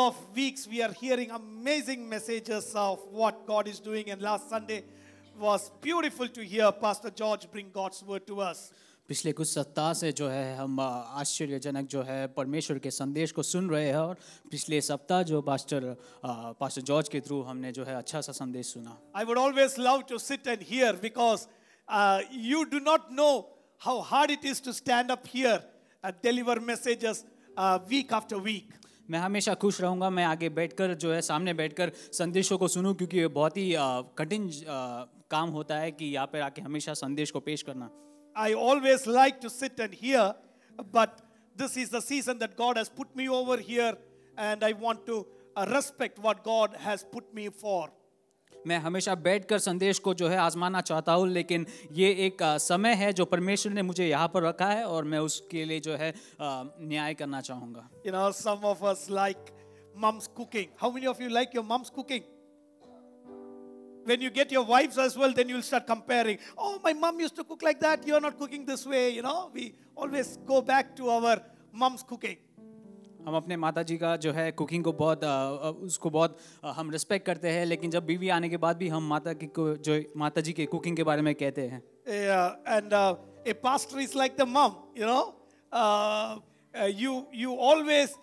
of weeks we are hearing amazing messages of what God is doing, and last Sunday was beautiful to hear Pastor George bring God's word to us. पिछले कुछ सप्ताह से जो है हम आश्चर्यजनक जो है परमेश्वर के संदेश को सुन रहे हैं, और पिछले सप्ताह जो पास्टर जॉर्ज के थ्रू हमने जो है अच्छा सा संदेश सुना. I would always love to sit and hear, because you do not know how hard it is to stand up here and deliver messages week after week. मैं हमेशा खुश रहूँगा मैं आगे बैठकर जो है सामने बैठकर संदेशों को सुनूं, क्योंकि ये बहुत ही कठिन काम होता है कि यहाँ पर आके हमेशा संदेश को पेश करना. I always like to sit and hear, but this is the season that God has put me over here, and I want to respect what God has put me for. मैं हमेशा बैठकर संदेश को जो है आजमाना चाहता हूँ, लेकिन ये एक समय है जो परमेश्वर ने मुझे यहाँ पर रखा है, और मैं उसके लिए जो है न्याय करना चाहूँगा. You know, some of us like mom's cooking. How many of you like your mom's cooking? When you get your wives as well, then you'll start comparing. Oh, my mom used to cook like that. You're not cooking this way. You know, we always go back to our mom's cooking. हम अपने माता जी का जो है cooking को उसको बहुत हम रिस्पेक्ट करते हैं, लेकिन जब बीवी आने के बाद भी हम माता जी के कुकिंग के बारे में कहते हैं. And a pastor is like the mom, you know. You always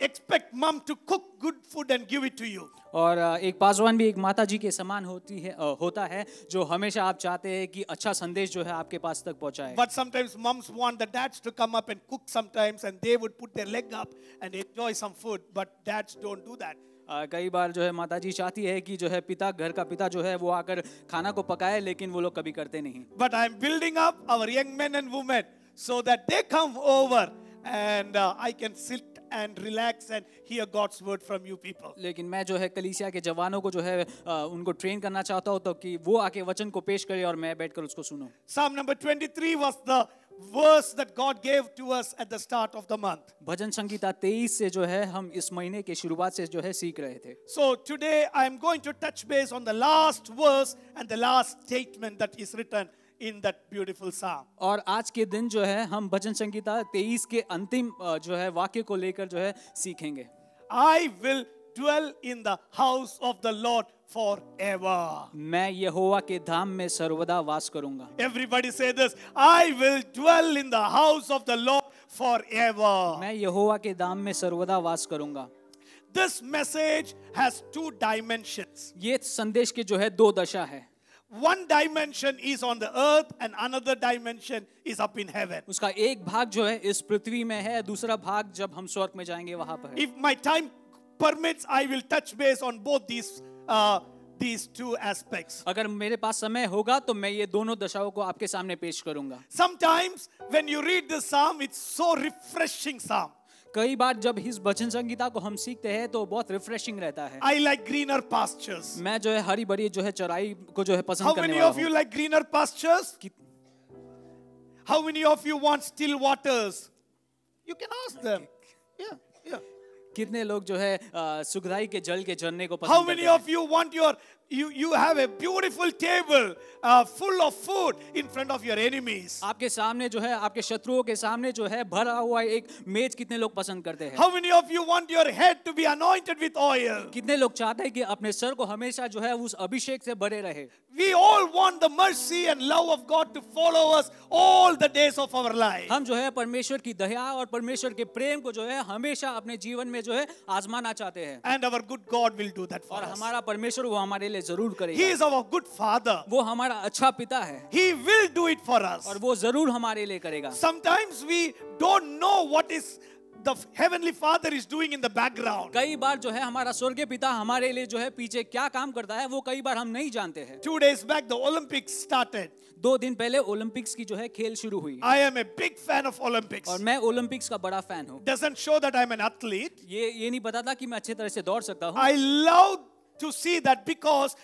expect mom to cook good food and give it to you. और एक पासवान भी एक माता जी के समान होता है, जो हमेशा आप चाहते हैं कि अच्छा संदेश जो है आपके पास तक पहुंचाए. But sometimes moms want the dads to come up and cook sometimes, and they would put their leg up and enjoy some food, but dads don't do that. कई बार जो है माता जी चाहती है कि जो है घर का पिता जो है वो आकर खाना को पकाए, लेकिन वो लोग कभी करते नहीं. But I'm building up our young men and women so that they come over and I can sit and relax and hear God's word from you people. लेकिन मैं जो है कलीसिया के जवानों को जो है उनको ट्रेन करना चाहता हूँ, तो कि वो आके वचन को पेश करे और मैं बैठकर उसको सुनूं. Psalm number 23 was the verse that God gave to us at the start of the month. भजन संगीता 23 से जो है हम इस महीने के शुरुआत से जो है सीख रहे थे. So today I am going to touch base on the last verse and the last statement that is written in that beautiful psalm. और आज के दिन जो है हम भजन संगीता 23 के अंतिम जो है वाक्य को लेकर जो है सीखेंगे. I will dwell in the house of the Lord forever. मैं यहोवा के धाम में सर्वदा वास करूंगा. Everybody say this. I will dwell in the house of the Lord forever. मैं यहोवा के धाम में सर्वदा वास करूंगा. This message has two dimensions. ये संदेश के जो है दो दशा है. One dimension is on the earth and another dimension is up in heaven. उसका एक भाग जो है इस पृथ्वी में है, दूसरा भाग जब हम स्वर्ग में जाएंगे वहां पर है. If my time permits, I will touch base on both these two aspects. अगर मेरे पास समय होगा तो मैं ये दोनों दशाओं को आपके सामने पेश करूंगा. Sometimes when you read this psalm, it's so refreshing psalm. कई बार जब इस भजन संगीता को हम सीखते हैं तो बहुत रिफ्रेशिंग रहता है. I like greener pastures. मैं जो है हरी भरी जो है चराई को जो है पसंद How करने many वाला of you हूँ. like greener pastures? How many of you want still waters? You can ask them. Yeah. कितने लोग जो है सुखदाई के जल के झरने को How पसंद करते many हैं. of you want you have a beautiful table full of food in front of your enemies? आपके सामने जो है आपके शत्रुओं के सामने जो है भरा हुआ एक मेज कितने लोग पसंद करते हैं. How many of you want your head to be anointed with oil? कितने लोग चाहते हैं कि अपने सर को हमेशा जो है उस अभिषेक से भरे रहे. We all want the mercy and love of God to follow us all the days of our life. हम जो है परमेश्वर की दया और परमेश्वर के प्रेम को जो है हमेशा अपने जीवन में जो है आजमाना चाहते हैं. And our good God will do that for और us. हमारा परमेश्वर वो हमारे लिए जरूर He करेगा. is our good Father. वो हमारा अच्छा पिता है He will do it for us. और वो जरूर हमारे लिए करेगा. Sometimes we don't know what is the Heavenly Father is doing in the background. कई बार जो है हमारा स्वर्गीय पिता हमारे लिए जो है पीछे क्या काम करता है वो कई बार हम नहीं जानते हैं. 2 days back the Olympics started. 2 दिन पहले ओलंपिक्स की जो है खेल शुरू हुई. I am a big fan of Olympics. और मैं ओलंपिक्स का बड़ा फैन हूँ. Doesn't show that I'm an athlete. ये नहीं बताता कि मैं अच्छे तरह से दौड़ सकता हूँ. I love to see that because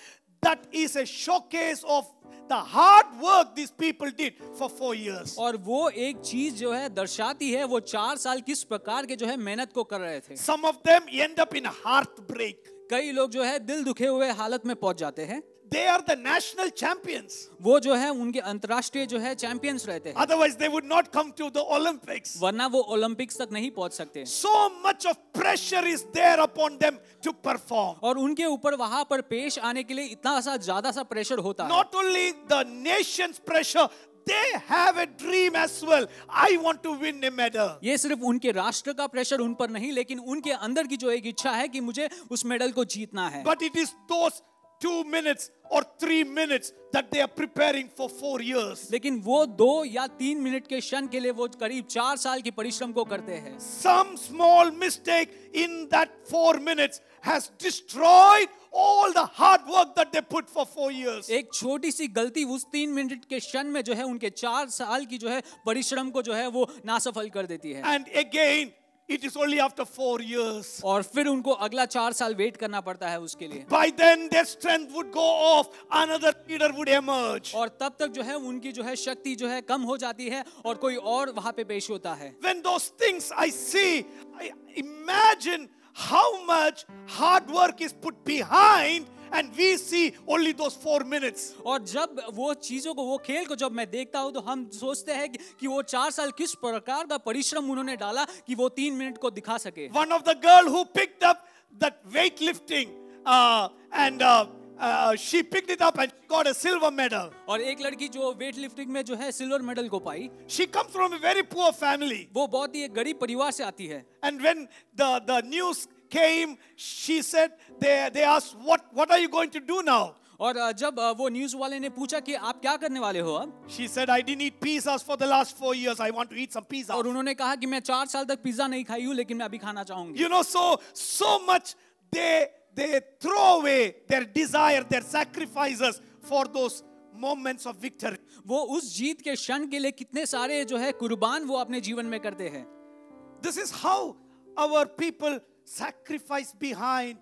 that is a showcase of the hard work these people did for 4 years. और वो एक चीज जो है दर्शाती है वो 4 साल किस प्रकार के जो है मेहनत को कर रहे थे. Some of them end up in a heartbreak. कई लोग जो है दिल दुखे हुए हालत में पहुंच जाते हैं। They are the national champions. वो जो है उनके अंतर्राष्ट्रीय जो है चैंपियंस रहते हैं, Otherwise, they would not come to the Olympics. वरना वो ओलंपिक्स तक नहीं पहुंच सकते। So much of pressure is there upon them to perform. और उनके ऊपर वहां पर पेश आने के लिए इतना सा ज्यादा सा प्रेशर होता है। Not only the nation's pressure, they have a dream as well. I want to win a medal. ये सिर्फ उनके राष्ट्र का प्रेशर उन पर नहीं, लेकिन उनके अंदर की जो एक इच्छा है कि मुझे उस मेडल को जीतना है। But it is those 2 minutes or 3 minutes that they are preparing for 4 years. लेकिन वो 2 या 3 मिनट के क्षण के लिए वो करीब 4 साल की परिश्रम को करते हैं। Some small mistake in that 4 minutes has destroyed all the hard work that they put for 4 years. एक छोटी सी गलती उस 3 मिनट के क्षण में जो है उनके 4 साल की जो है परिश्रम को जो है वो नासफल कर देती है। And again, it is only after 4 years. और फिर उनको अगला 4 साल वेट करना पड़ता है उसके लिए। By then their strength would go off, another leader would emerge. और तब तक जो है उनकी जो है शक्ति जो है कम हो जाती है और कोई और वहां पे पेश होता है। When those things I see, I imagine how much hard work is put behind, and we see only those 4 minutes. और जब वो चीजों को, वो खेल को जब मैं देखता हूँ तो हम सोचते हैं कि वो 4 साल किस प्रकार का परिश्रम उन्होंने डाला कि वो 3 मिनट को दिखा सके। One of the girl who picked up that weightlifting and she picked it up and got a silver medal. और एक लड़की जो वेट लिफ्टिंग में जो है सिल्वर मेडल को पाई, She comes from a very poor family. वो बहुत ही एक गरीब परिवार से आती है। And when the news came, she said, they asked, what are you going to do now? और जब वो न्यूज वाले ने पूछा कि आप क्या करने वाले हो अब, She said, I didn't eat pizzas for the last 4 years. I want to eat some pizza. और उन्होंने कहा कि मैं 4 साल तक पिज्जा नहीं खाई हूँ लेकिन मैं अभी खाना चाहूंगी। You know, so much they throw away their desire, their sacrifices for those moments of victory. वो उस जीत के क्षण के लिए कितने सारे जो है कुर्बान वो अपने जीवन में करते हैं। This is how our people sacrifice behind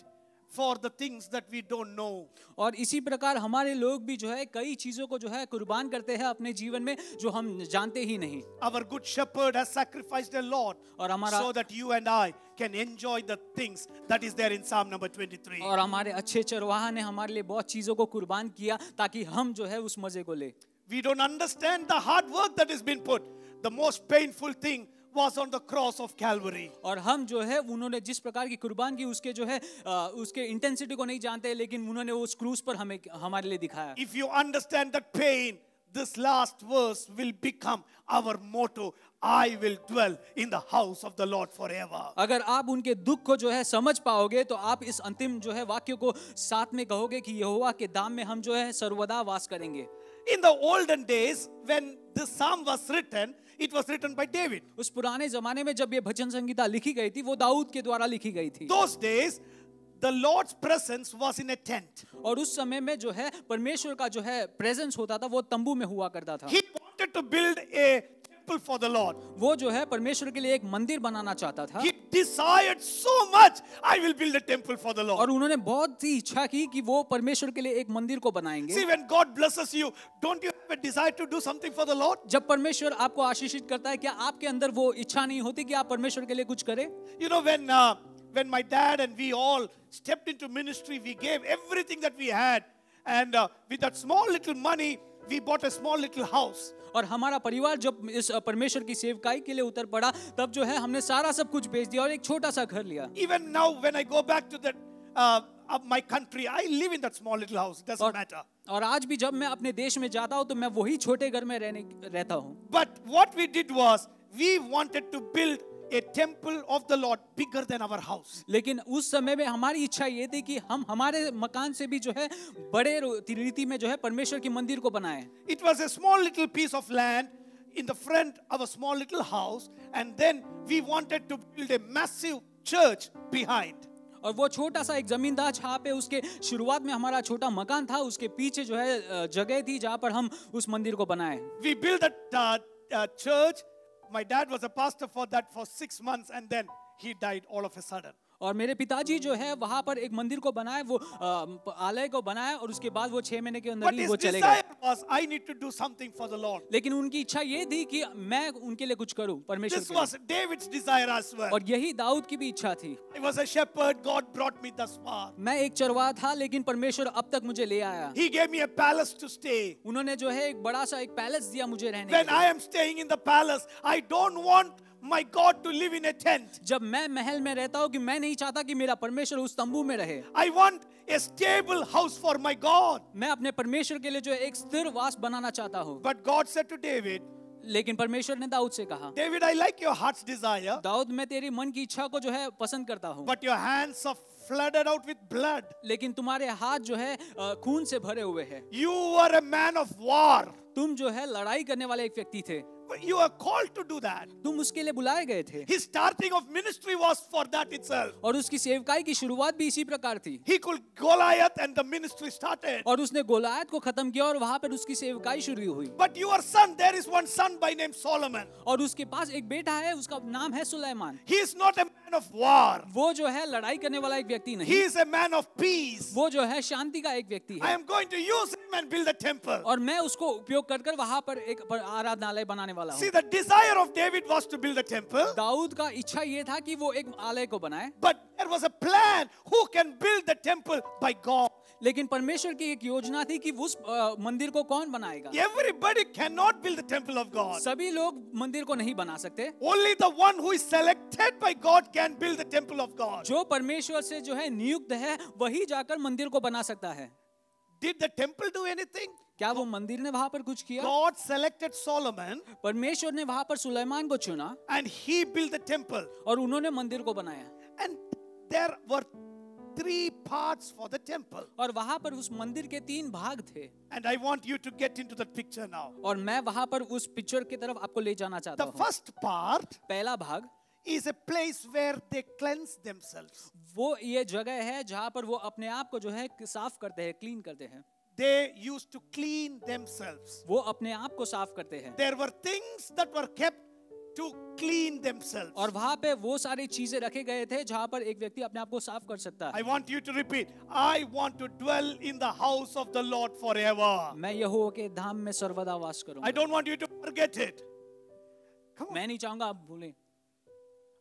for the things that we don't know. और इसी प्रकार हमारे लोग भी जो है कई चीजों को जो है कुर्बान करते हैं अपने जीवन में जो हम जानते ही नहीं। Our good shepherd has sacrificed a lot और हमारा so that you and I can enjoy the things that is there in Psalm number 23. और हमारे अच्छे चरवाहा ने हमारे लिए बहुत चीजों को कुर्बान किया ताकि हम जो है उस मजे को ले। We don't understand the hard work that has been put. The most painful thing was on the cross of Calvary. और हम जो है उन्होंने जिस प्रकार की कुर्बान की उसके जो है उसके इंटेंसिटी को नहीं जानते, लेकिन उन्होंने उस क्रूस पर हमें हमारे लिए दिखाया। If you understand that pain, this last verse will become our motto. I will dwell in the house of the Lord forever. अगर आप उनके दुख को जो है समझ पाओगे तो आप इस अंतिम जो है वाक्य को साथ में कहोगे कि यहोवा के धाम में हम जो है सर्वदा वास करेंगे। In the olden days, when this psalm was written, it was written by David. उस पुराने जमाने में जब ये भजन संगीता लिखी गई थी वो दाऊद के द्वारा लिखी गई थी। Those days, the Lord's presence was in a tent. और उस समय में जो है परमेश्वर का जो है प्रेजेंस होता था वो तंबू में हुआ करता था। He wanted to build a temple for the Lord. वो जो है परमेश्वर के लिए एक मंदिर बनाना चाहता था। He desired so much, I will build a temple for the Lord. और उन्होंने बहुत ही इच्छा की कि वो परमेश्वर के लिए एक मंदिर को बनाएंगे। See, when God blesses you, don't you have a desire to do something for the Lord? जब परमेश्वर आपको आशीषित करता है क्या आपके अंदर वो इच्छा नहीं होती कि आप परमेश्वर के लिए कुछ करें? You know, when my dad and we all stepped into ministry, we gave everything that we had, and with that small little money, we bought a small little house. और हमारा परिवार जब इस परमेश्वर की सेवकाई के लिए उतर पड़ा तब जो है हमने सारा सब कुछ बेच दिया और एक छोटा सा घर लिया। Even now, when I go back to that of my country, I live in that small little house. It doesn't matter. और आज भी जब मैं अपने देश में जाता हूँ तो मैं वही छोटे घर में रहता हूँ। But what we did was, we wanted to build a temple of the Lord bigger than our house. लेकिन उस समय में हमारी इच्छा ये थी कि हम हमारे मकान से भी जो है बड़े रीति में जो है परमेश्वर की मंदिर को बनाएं। It was a small little piece of land in the front of a small little house, and then we wanted to build a massive church behind. और वो छोटा सा एक जमीन था जहाँ पे उसके शुरुआत में हमारा छोटा मकान था, उसके पीछे जो है जगह थी जहाँ पर हम उस मंदिर को बनाए। We built that church. My dad was a pastor for 6 months, and then he died all of a sudden. और मेरे पिताजी जो है वहां पर एक मंदिर को बनाए, वो आलय को बनाए, और उसके बाद वो 6 महीने के अंदर But ही his वो चले गए। desire was, I need to do something for the Lord. लेकिन उनकी इच्छा ये थी कि मैं उनके लिए कुछ करूं, परमेश्वर This के लिए। was David's desire as well. और यही दाऊद की भी इच्छा थी। I was a shepherd, God brought me thus far. मैं एक चरवाहा था, लेकिन परमेश्वर अब तक मुझे ले आया। He gave me a palace to stay. उन्होंने जो है एक बड़ा सा एक पैलेस दिया मुझे रहने When के I लिए। am staying in the palace, I don't want my God to live in a tent. जब मैं महल में रहता हूँ कि मैं नहीं चाहता कि मेरा परमेश्वर उस तंबू में रहे। I want a stable house for my God. मैं अपने परमेश्वर के लिए जो है एक स्थिर वास बनाना चाहता हूँ। But God said to David, लेकिन परमेश्वर ने दाऊद से कहा, David, I like your heart's desire, Dawood मैं तेरी मन की इच्छा को जो है पसंद करता हूँ, but your hands are flooded out with blood. लेकिन तुम्हारे हाथ जो है खून से भरे हुए हैं। You are a man of war. तुम जो है लड़ाई करने वाले एक व्यक्ति थे। But you are called to do that. तुम उसके लिए बुलाए गए थे। His starting of ministry was for that itself. और उसकी सेवकाई की शुरुआत भी इसी प्रकार थी। He killed Goliath and the ministry started. और उसने गोलायत को खत्म किया और वहां पर उसकी सेवकाई शुरू हुई। But your son, there is one son by name Solomon. और उसके पास एक बेटा है, उसका नाम है Suleman. He is not a man of war. वो जो है लड़ाई करने वाला एक व्यक्ति He नहीं, is a man of peace. वो जो है शांति का एक व्यक्ति I है। am going to use him and build a temple. और मैं उसको उपयोग कर वहां पर एक आराधनालय बनाने वाला See, हूँ। the desire of David was to build a temple. Dawood का इच्छा ये था कि वो एक आलय को बनाए, But there was a plan who can build the temple by God. लेकिन परमेश्वर की एक योजना थी कि उस मंदिर को कौन बनाएगा। Everybody cannot build the temple of God. सभी लोग मंदिर को नहीं बना सकते। Only the one who is selected by God can build the temple of God. जो परमेश्वर से जो है नियुक्त है वही जाकर मंदिर को बना सकता है। Did the temple do anything? क्या वो मंदिर ने वहां पर कुछ किया? God selected Solomon परमेश्वर ने वहां पर सुलेमान को चुना and he built the temple. और उन्होंने मंदिर को बनाया। And there were 3 parts for the temple. और वहां पर उस मंदिर के 3 भाग थे। And I want you to get into that picture now. और मैं वहां पर उस पिक्चर की तरफ आपको ले जाना चाहता The हूँ। first part पहला भाग is a place where they cleanse themselves. वो ये जगह है जहां पर वो अपने आप को जो है साफ करते हैं, क्लीन करते हैं। They used to clean themselves. वो अपने आप को साफ करते हैं। There were things that were kept to clean themselves. और वहां पे वो सारी चीजें रखे गए थे जहां पर एक व्यक्ति अपने आप को साफ कर सकता I है। want you to repeat. I want to dwell in the house of the Lord forever. मैं यहोवा के धाम में सर्वदा वास I करूंगा। don't want you to forget it. Come on. मैं नहीं चाहूंगा आप भूलें।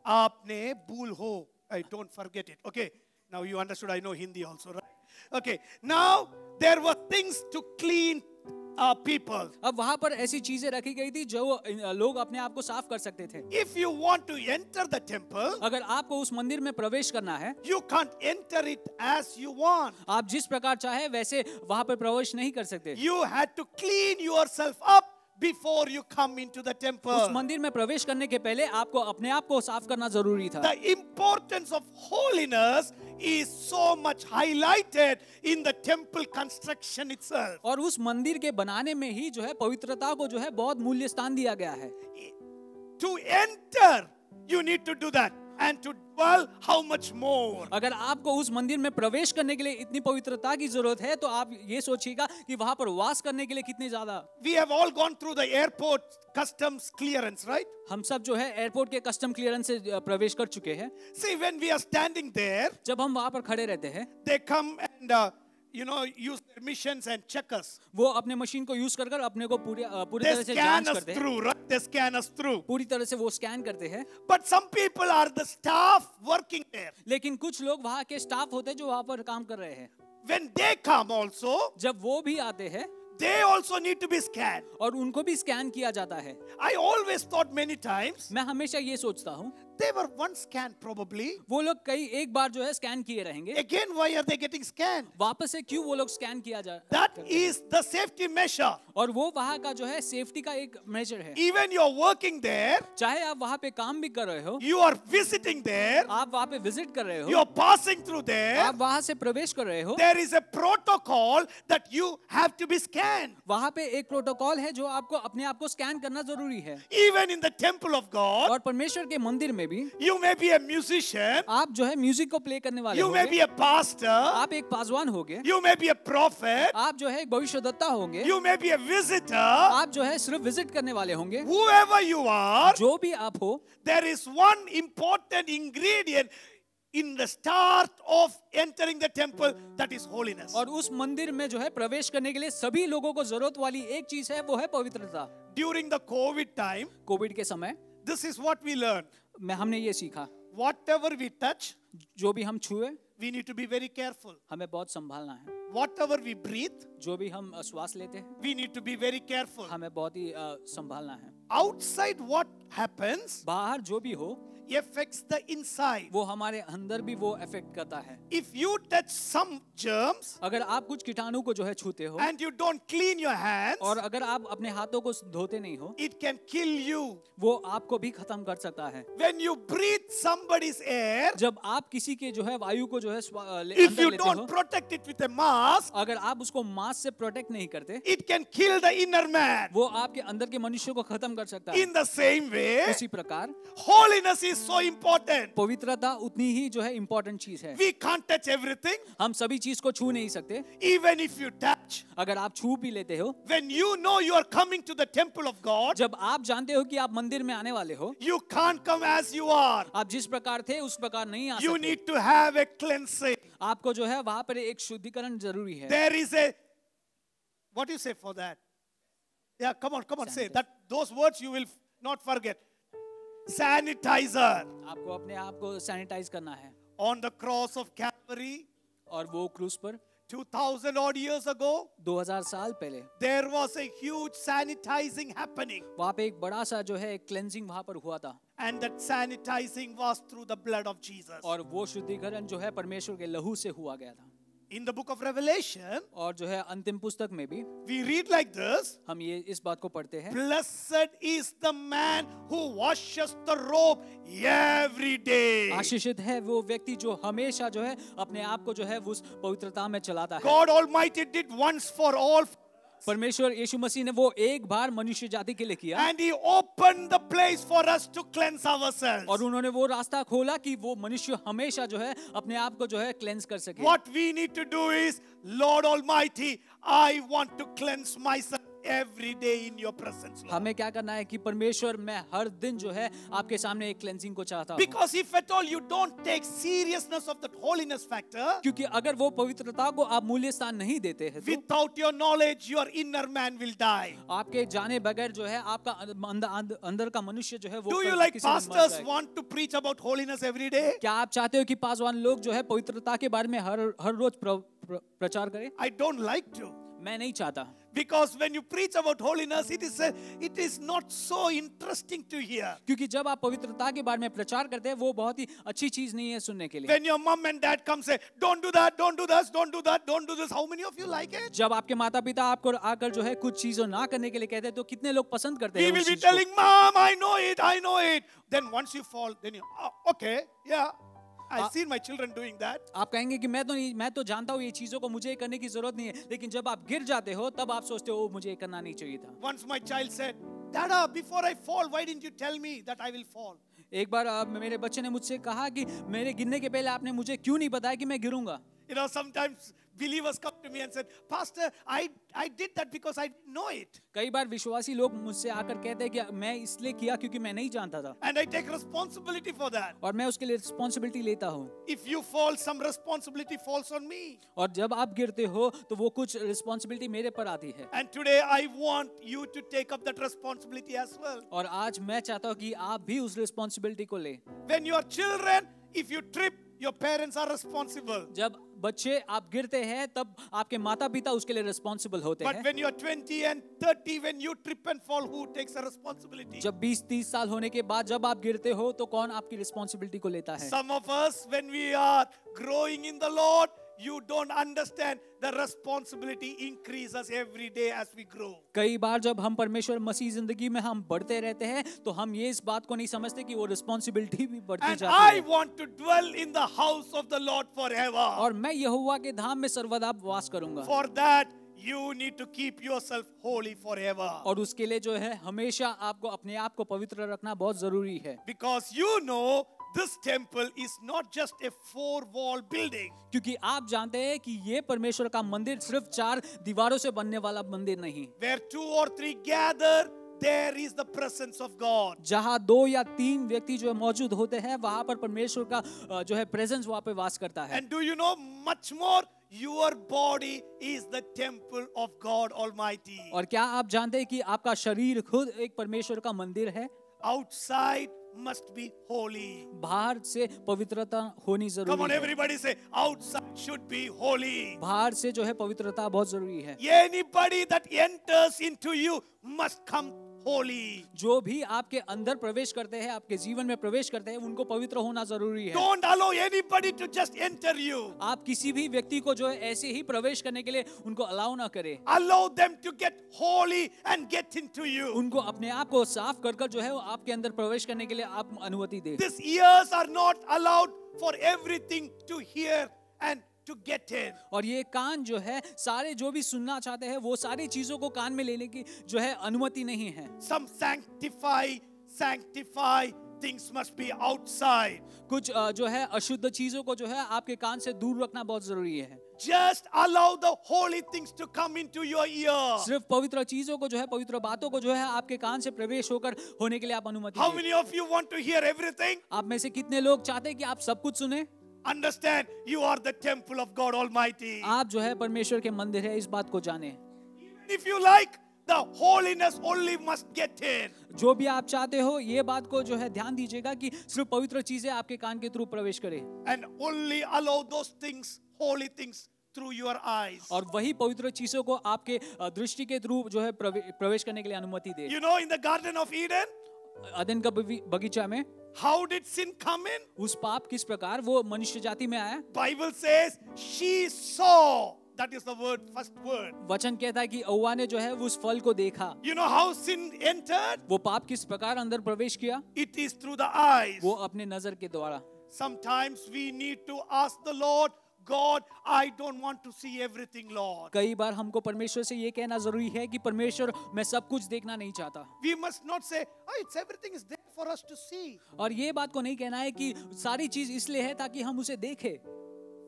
आपने भूल हो. I don't forget it. Okay. Now you understood. I know Hindi also, right? Okay. Now there were things to clean people. अब वहां पर ऐसी चीजें रखी गई थी जो लोग अपने आप को साफ कर सकते थे। If you want to enter the temple, अगर आपको उस मंदिर में प्रवेश करना है, you can't enter it as you want. आप जिस प्रकार चाहे वैसे वहां पर प्रवेश नहीं कर सकते। You had to clean yourself up before you come into the उस temple. मंदिर में प्रवेश करने के पहले आपको अपने आप को साफ करना जरूरी था। The importance of holiness is so much highlighted in the temple construction itself. और उस मंदिर के बनाने में ही जो है पवित्रता को जो है बहुत मूल्य स्थान दिया गया है। To enter, you need to do that. And to dwell, how much more? अगर आपको उस मंदिर में प्रवेश करने के लिए इतनी पवित्रता की जरूरत है तो आप ये सोचिएगा कि वहां पर वास करने के लिए कितनी ज्यादा। We have all gone through the airport customs clearance, right? हम सब जो है एयरपोर्ट के कस्टम क्लियरेंस से प्रवेश कर चुके हैं। See, when we are standing there, जब हम वहां पर खड़े रहते हैं, they come and use their missions and check us. वो अपने मशीन को यूज कर अपने को पूरी They तरह से scan जांच us करते हैं। through, right? They scan us through. पूरी तरह से वो स्कैन करते हैं। But some people are the staff working there. लेकिन कुछ लोग वहाँ के स्टाफ होते हैं जो वहाँ पर काम कर रहे हैं। When they come also, जब वो भी आते हैं they also need to be scanned. और उनको भी स्कैन किया जाता है। I always thought many times, मैं हमेशा ये सोचता हूँ they were once scanned probably. वो लोग एक बार जो है स्कैन किए रहेंगे। Again, why are they getting scanned? वापस से क्यों वो लोग स्कैन किया जा That is the safety measure. और वो वहाँ का जो है सेफ्टी का एक मेजर है। Even you're working there, चाहे आप वहाँ पे काम भी कर रहे हो, you are visiting there, आप वहाँ पे विजिट कर रहे हो, you're passing through there, आप वहाँ से प्रवेश कर रहे हो, there is a protocol that you have to be scanned. वहाँ पे एक प्रोटोकॉल है जो आपको अपने आप को स्कैन करना जरूरी है। Even in the temple of God, और परमेश्वर के मंदिर में भी you may be a musician, आप जो है म्यूजिक को प्ले करने वाले you may होंगे, be a pastor, आप एक पासवान होंगे, you may be a prophet, आप जो है एक भविष्यद्वक्ता होंगे, you may be a visitor. आप जो है सिर्फ विजिट करने वाले होंगे। Whoever you are, जो भी आप हो, there is one important ingredient in the start of entering the temple, that is holiness. और उस मंदिर में जो है प्रवेश करने के लिए सभी लोगों को जरूरत वाली एक चीज है, वो है पवित्रता। During the COVID time, Covid के समय this is what we learned. हमने ये सीखा, Whatever we touch, जो भी हम छुए we need to be very careful. हमें बहुत संभालना है, Whatever we breathe, जो भी हम श्वास लेते हैं we need to be very careful. हमें बहुत ही संभालना है। Outside what happens बाहर जो भी हो affects the inside. वो हमारे अंदर भी वो अफेक्ट करता है। If you touch some germs अगर आप कुछ कीटाणु को जो है छूते हो and you don't clean your hands, और अगर आप अपने हाथों को धोते नहीं हो, it can kill you. वो आपको भी खत्म कर सकता है। When you breathe somebody's air, जब आप किसी के जो है वायु को जो है if अंदर you लेते हो, don't protect it with a mask, अगर आप उसको मास्क से प्रोटेक्ट नहीं करते, it can kill the inner man. वो आपके अंदर के मनुष्य को खत्म कर सकता है। In the same way, उसी प्रकार holiness is so important. पवित्रता उतनी ही जो है इम्पोर्टेंट चीज है। We can't touch everything. हम सभी चीज को छू नहीं सकते। Even if you touch, अगर आप छू भी लेते हो, when you know you are coming to the temple of God, जब आप जानते हो कि आप मंदिर में आने वाले हो, you can't come as you are. आप जिस प्रकार थे उस प्रकार नहीं आ You सकते। need to have a cleansing. आपको जो है वहां पर एक शुद्धिकरण जरूरी है। There is a, what do you say for that? Yeah, come on, say that. Those words you will not forget. Sanitizer. आपको अपने आप को सैनिटाइज करना है। On the cross of Calvary, और वो क्रूस पर 2000 odd years ago, 2000 साल पहले there was a huge sanitizing happening. वहां पे एक बड़ा सा जो है क्लेंजिंग वहां पर हुआ था, And that sanitizing was through the blood of Jesus. और वो शुद्धिकरण जो है परमेश्वर के लहू से हुआ गया था। In the book of Revelation, और जो है अंतिम पुस्तक में भी we read like this. हम ये इस बात को पढ़ते हैं, Blessed is the man who washes the robe every day. आशीषित है वो व्यक्ति जो हमेशा जो है अपने आप को जो है उस पवित्रता में चलाता है। God Almighty did once for all. परमेश्वर यीशु मसीह ने वो एक बार मनुष्य जाति के लिए किया, And he opened the place for us to cleanse ourselves. और उन्होंने वो रास्ता खोला कि वो मनुष्य हमेशा जो है अपने आप को जो है क्लेंस कर सके। What we need to do is, Lord Almighty, I want to cleanse myself every day in your presence, Lord. हमें क्या करना है कि परमेश्वर मैं हर दिन जो है आपके सामने एक क्लेंजिंग को चाहता हूँ, Because if at all you don't take seriousness of that holiness factor, क्योंकि अगर वो पवित्रता को आप मूल्य स्थान नहीं देते हैं तो without your knowledge, your inner man will die. आपके जाने बगैर जो है आपका अंदर का मनुष्य जो है वो Do you like किसी दिन मर pastors जाएगा। want to preach about holiness every day? क्या आप चाहते हो कि पासवान लोग जो है पवित्रता के बारे में हर रोज प्रचार करें? I don't like to. मैं नहीं चाहता, Because when you preach about holiness, it is not so interesting to hear. क्योंकि जब आप पवित्रता के बारे में प्रचार करते हैं वो बहुत ही अच्छी चीज नहीं है सुनने के लिए। When your mom and dad come say, don't do that, don't do this, don't do that, don't do this, how many of you like it? जब आपके माता पिता आपको आकर जो है कुछ चीजों ना करने के लिए कहते हैं तो कितने लोग पसंद करते We हैं will उस be चीज को। telling, Mom, I know it. Then once you fall, then you, oh, okay, yeah. I've seen my children doing that. आप कहेंगे कि मैं तो जानता हूँ ये चीजों को मुझे करने की जरूरत नहीं है, लेकिन जब आप गिर जाते हो तब आप सोचते हो मुझे ये करना नहीं चाहिए था। Once my child said, Dada, before I fall, why didn't you tell me that I will fall? एक बार मेरे बच्चे ने मुझसे कहा कि मेरे गिरने के पहले आपने मुझे क्यों नहीं बताया कि मैं गिरूंगा। You know, sometimes believers come to me and said, Pastor, I did that because I know it. कई बार विश्वासी लोग मुझसे आकर कहते हैं कि मैं इसलिए किया क्योंकि मैं नहीं जानता था, And I take responsibility for that. और मैं उसके लिए रिस्पॉन्सिबिलिटी लेता हूँ। If you fall, some responsibility falls on me. और जब आप गिरते हो तो वो कुछ रिस्पॉन्सिबिलिटी मेरे पर आती है। And today I want you to take up that responsibility as well. और आज मैं चाहता हूँ कि आप भी उस रिस्पॉन्सिबिलिटी को ले। When you are children, if you trip, your parents are responsible. जब बच्चे आप गिरते हैं तब आपके माता पिता उसके लिए रिस्पॉन्सिबल होते But हैं। when you are 20 and 30, when you trip and fall, who takes the responsibility? जब 20-30 साल होने के बाद जब आप गिरते हो तो कौन आपकी रिस्पॉन्सिबिलिटी को लेता है? Some of us, when we are growing in the Lord, you don't understand the responsibility increases every day as we grow. कई बार जब हम परमेश्वर मसीह जिंदगी में हम बढ़ते रहते हैं तो हम ये इस बात को नहीं समझते कि वो रिस्पॉन्सिबिलिटी भी बढ़ती And जाती I है। want to dwell in the house of the Lord forever. और मैं यहोवा के धाम में सर्वदा वास करूंगा। For that, you need to keep yourself holy forever. और उसके लिए जो है हमेशा आपको अपने आप को पवित्र रखना बहुत जरूरी है। Because you know, this temple is not just a four-wall building. क्योंकि आप जानते हैं कि ये परमेश्वर का मंदिर सिर्फ 4 दीवारों से बनने वाला मंदिर नहीं। Where 2 or 3 gather, there is the presence of God. जहाँ 2 या 3 व्यक्ति जो है मौजूद होते हैं वहां पर परमेश्वर का जो है प्रेजेंस वहां पे वास करता है। And do you know much more? Your body is the temple of God Almighty. और क्या आप जानते हैं कि आपका शरीर खुद एक परमेश्वर का मंदिर है? Outside must be holy. बाहर से पवित्रता होनी Come जरूरी on, है। everybody say, outside should be holy. बाहर से जो है पवित्रता बहुत जरूरी है। Anybody that enters into you must come holy. जो भी आपके अंदर प्रवेश करते हैं, आपके जीवन में प्रवेश करते हैं, उनको पवित्र होना जरूरी है। Don't allow anybody to just enter you. आप किसी भी व्यक्ति को जो है ऐसे ही प्रवेश करने के लिए उनको अलाउ ना करें। Allow them to get holy and get into you. उनको अपने आप को साफ कर कर जो है वो आपके अंदर प्रवेश करने के लिए आप अनुमति दें। These ears are not allowed for everything to hear and to get in. और ये कान जो है सारे जो भी सुनना चाहते हैं वो सारी चीजों को कान में लेने की जो है अनुमति नहीं है। Some sanctify things must be outside. कुछ जो है अशुद्ध चीजों को जो है आपके कान से दूर रखना बहुत जरूरी है। Just allow the holy things to come into your ear. सिर्फ पवित्र चीजों को जो है पवित्र बातों को जो है आपके कान से प्रवेश होकर होने के लिए आप अनुमति How दें। many of you want to hear everything? आप में से कितने लोग चाहते हैं कि आप सब कुछ सुने? Understand, you are the temple of God Almighty. आप जो है परमेश्वर के मंदिर है, इस बात को जाने। If you like, the holiness only must get in. जो भी आप चाहते हो ये बात को जो है ध्यान दीजिएगा कि सिर्फ पवित्र चीजें आपके कान के थ्रू प्रवेश करे And only allow those things, holy things, through your eyes. और वही पवित्र चीजों को आपके दृष्टि के थ्रू जो है प्रवेश करने के लिए अनुमति दे। You know, in the Garden of Eden, अदन का बगीचा में how did sin come in? उस पाप किस प्रकार वो मनुष्य जाति में आया? Bible says she saw. That is the word, first word. वचन कहता है कि औवा ने जो है उस फल को देखा। You know how sin entered? वो पाप किस प्रकार अंदर प्रवेश किया? It is through the eyes. वो अपने नजर के द्वारा। Sometimes we need to ask the Lord, God, I don't want to see everything, Lord. कई बार हमको परमेश्वर से ये कहना जरूरी है कि परमेश्वर मैं सब कुछ देखना नहीं चाहता। We must not say, oh, it's everything is there for us to see. और ये बात को नहीं कहना है कि सारी चीज इसलिए है ताकि हम उसे देखें।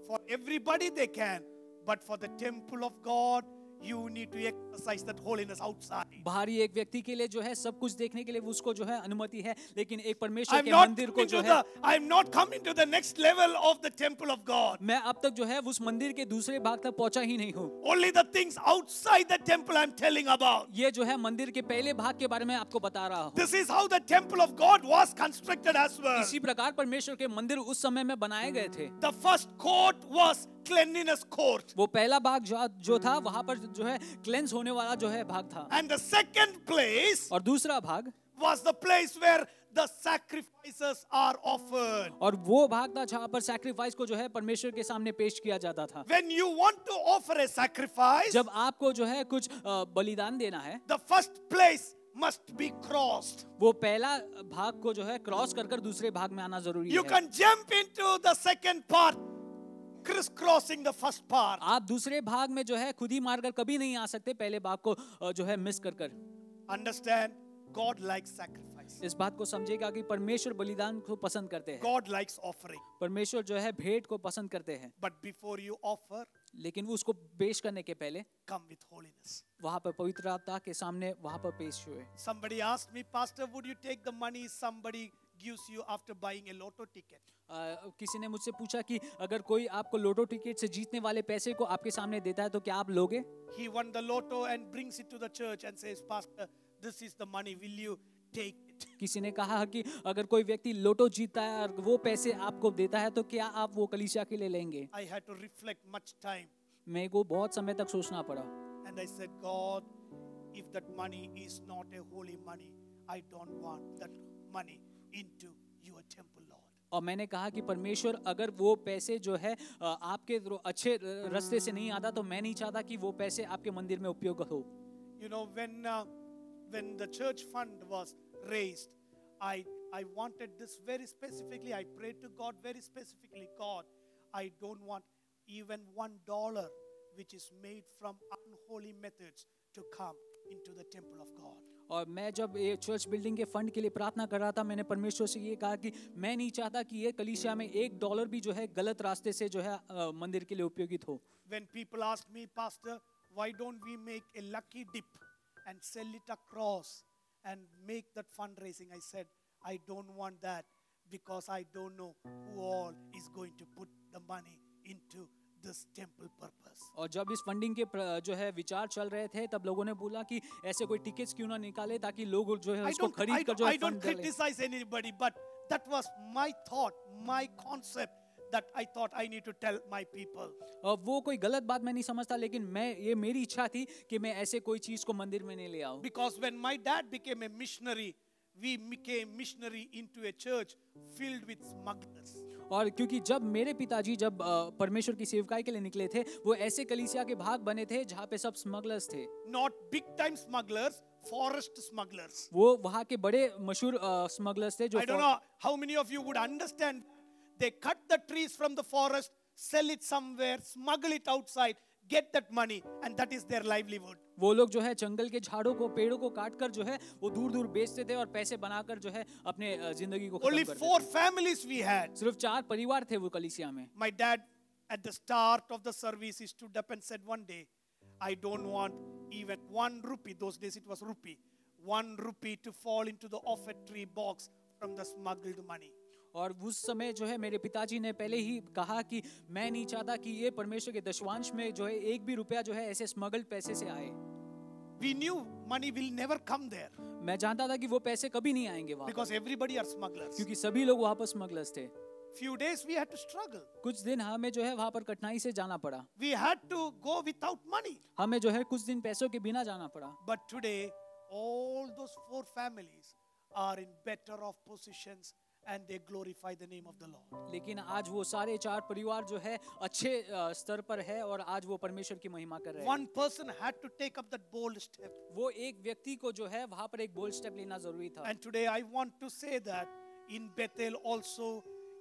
For everybody they can, but for the temple of God, you need to exercise that holiness outside. बाहरी एक व्यक्ति के लिए जो है सब कुछ देखने के लिए उसको जो है अनुमति है, लेकिन एक परमेश्वर I'm के not मंदिर को coming जो to है the, I'm not coming to the next level of the temple of God. मैं अब तक जो है उस मंदिर के दूसरे भाग तक पहुंचा ही नहीं हूँ। Only the things outside the temple I'm telling about. ये जो है मंदिर के पहले भाग के बारे में आपको बता रहा हूँ। This is how the temple of God was constructed as well. इसी प्रकार परमेश्वर के मंदिर उस समय में बनाए गए थे। The first court was cleanliness court. वो पहला भाग जो था वहां पर जो है क्लेंस होने वाला जो है भाग था। And the second place और दूसरा भाग was the place where the sacrifices are offered. और वो भाग था जहाँ पर सैक्रिफाइस को जो है परमेश्वर के सामने पेश किया जाता था। When you want to offer a sacrifice, जब आपको जो है कुछ बलिदान देना है, the first place must be crossed. वो पहला भाग को जो है क्रॉस कर कर दूसरे भाग में आना जरूरी You है। can jump into the second part, crisscrossing the first part. आप दूसरे भाग में जो है खुद ही मारकर कभी नहीं आ सकते पहले भाग को जो है मिस कर कर। Understand, God likes sacrifice. इस बात को समझेगा कि परमेश्वर बलिदान को पसंद करते हैं। God likes offering. परमेश्वर जो है भेंट को पसंद करते हैं, But before you offer, लेकिन उसको पेश करने के पहले come with holiness. वहां पर पवित्रता के सामने वहां पर पेश हुए। Somebody asked me, Pastor, would you take the money somebody gives you after buying a lotto ticket? किसी ने मुझसे पूछा कि अगर कोई आपको लोटो टिकट से जीतने वाले पैसे को आपके सामने देता है तो क्या आप लोगे? He won the lotto and brings it to the church and says, Pastor, this is the money, will you take it? किसी ने कहा कि अगर कोई व्यक्ति लोटो जीतता है और वो पैसे आपको देता है तो क्या आप वो कलीसिया के लिए लेंगे? I had to reflect much time. मेरे को बहुत समय तक सोचना पड़ा। And I said, God, if that money is not a holy money, I don't want that money into your temple, Lord. और मैंने कहा कि परमेश्वर अगर वो पैसे जो है आपके अच्छे रास्ते से नहीं आता तो मैं नहीं चाहता कि वो पैसे आपके मंदिर में उपयोग हो। You know, when the church fund was raised, I wanted this very specifically. I prayed to God very specifically. God, I don't want even $1 which is made from unholy methods to come into the temple of God. और मैं जब ये church building के fund के लिए प्रार्थना कर रहा था, मैंने परमेश्वर से ये कहा कि मैं नहीं चाहता कि ये कलीसिया में $1 भी जो है गलत रास्ते से जो है मंदिर के लिए उपयोगित हो। When people ask me, Pastor, why don't we make a lucky dip and sell it across and make that fundraising. I said, I don't want that because I don't know who all is going to put the money into this temple purpose. और जब इस funding के जो है विचार चल रहे थे तब लोगों ने बोला कि ऐसे कोई टिकट्स क्यों ना निकाले ताकि लोग जो है उसको खरीद कर जो है I don't फंड डालें। criticize anybody, but that was my thought, my concept that I thought I need to tell my people. वो कोई गलत बात मैं नहीं समझता, लेकिन ये मेरी इच्छा थी कि मैं ऐसे कोई चीज को मंदिर में नहीं ले आऊं। Because when my dad became a missionary, we became missionary into a church filled with smugglers. और क्योंकि जब मेरे पिताजी जब परमेश्वर की सेवकाई के लिए निकले थे, वो ऐसे कलीसिया के भाग बने थे जहाँ पे सब स्मगलर्स थे। Not big time smugglers, forest smugglers. वो वहाँ के बड़े मशहूर स्मगलर्स थे जो I don't know how many of you would understand. They cut the trees from the forest, sell it somewhere, smuggle it outside, get that money, and that is their livelihood. वो लोग जो है जंगल के झाड़ों को पेड़ों को काट कर जो है वो दूर दूर बेचते थे और पैसे बनाकर जो है अपने जिंदगी को Only खत्म करते 4 थे। families we had. सिर्फ 4 परिवार थे वो कलीसिया में। My dad, at the start of the service, he stood up and said one day, I don't want even 1 rupee, those days it was rupee, 1 rupee to fall into the offertory box from the smuggled money. और उस समय जो है मेरे पिताजी ने पहले ही कहा कि मैं नहीं चाहता कि ये परमेश्वर के दशवांश में जो है 1 भी रुपया जो है ऐसे स्मगल्ड पैसे से आए। We knew money will never come there मैं जानता था कि वो पैसे कभी नहीं आएंगे वहाँ because everybody are smugglers. क्योंकि सभी लोग वहाँ पर स्मगलर्स थे। Few days we had to struggle. कुछ दिन हमें जो है वहाँ पर कठिनाई से जाना पड़ा। We had to go without money. हमें जो है कुछ दिन पैसों के बिना जाना पड़ा। But today, all those 4 families are in better off positions and they glorify the name of the Lord. लेकिन आज वो सारे 4 परिवार जो है अच्छे स्तर पर है और आज वो परमेश्वर की महिमा कर रहे हैं। One person had to take up that bold step. वो एक व्यक्ति को जो है वहाँ पर एक बोल्ड स्टेप लेना जरूरी था। And today I want to say that in Bethel also,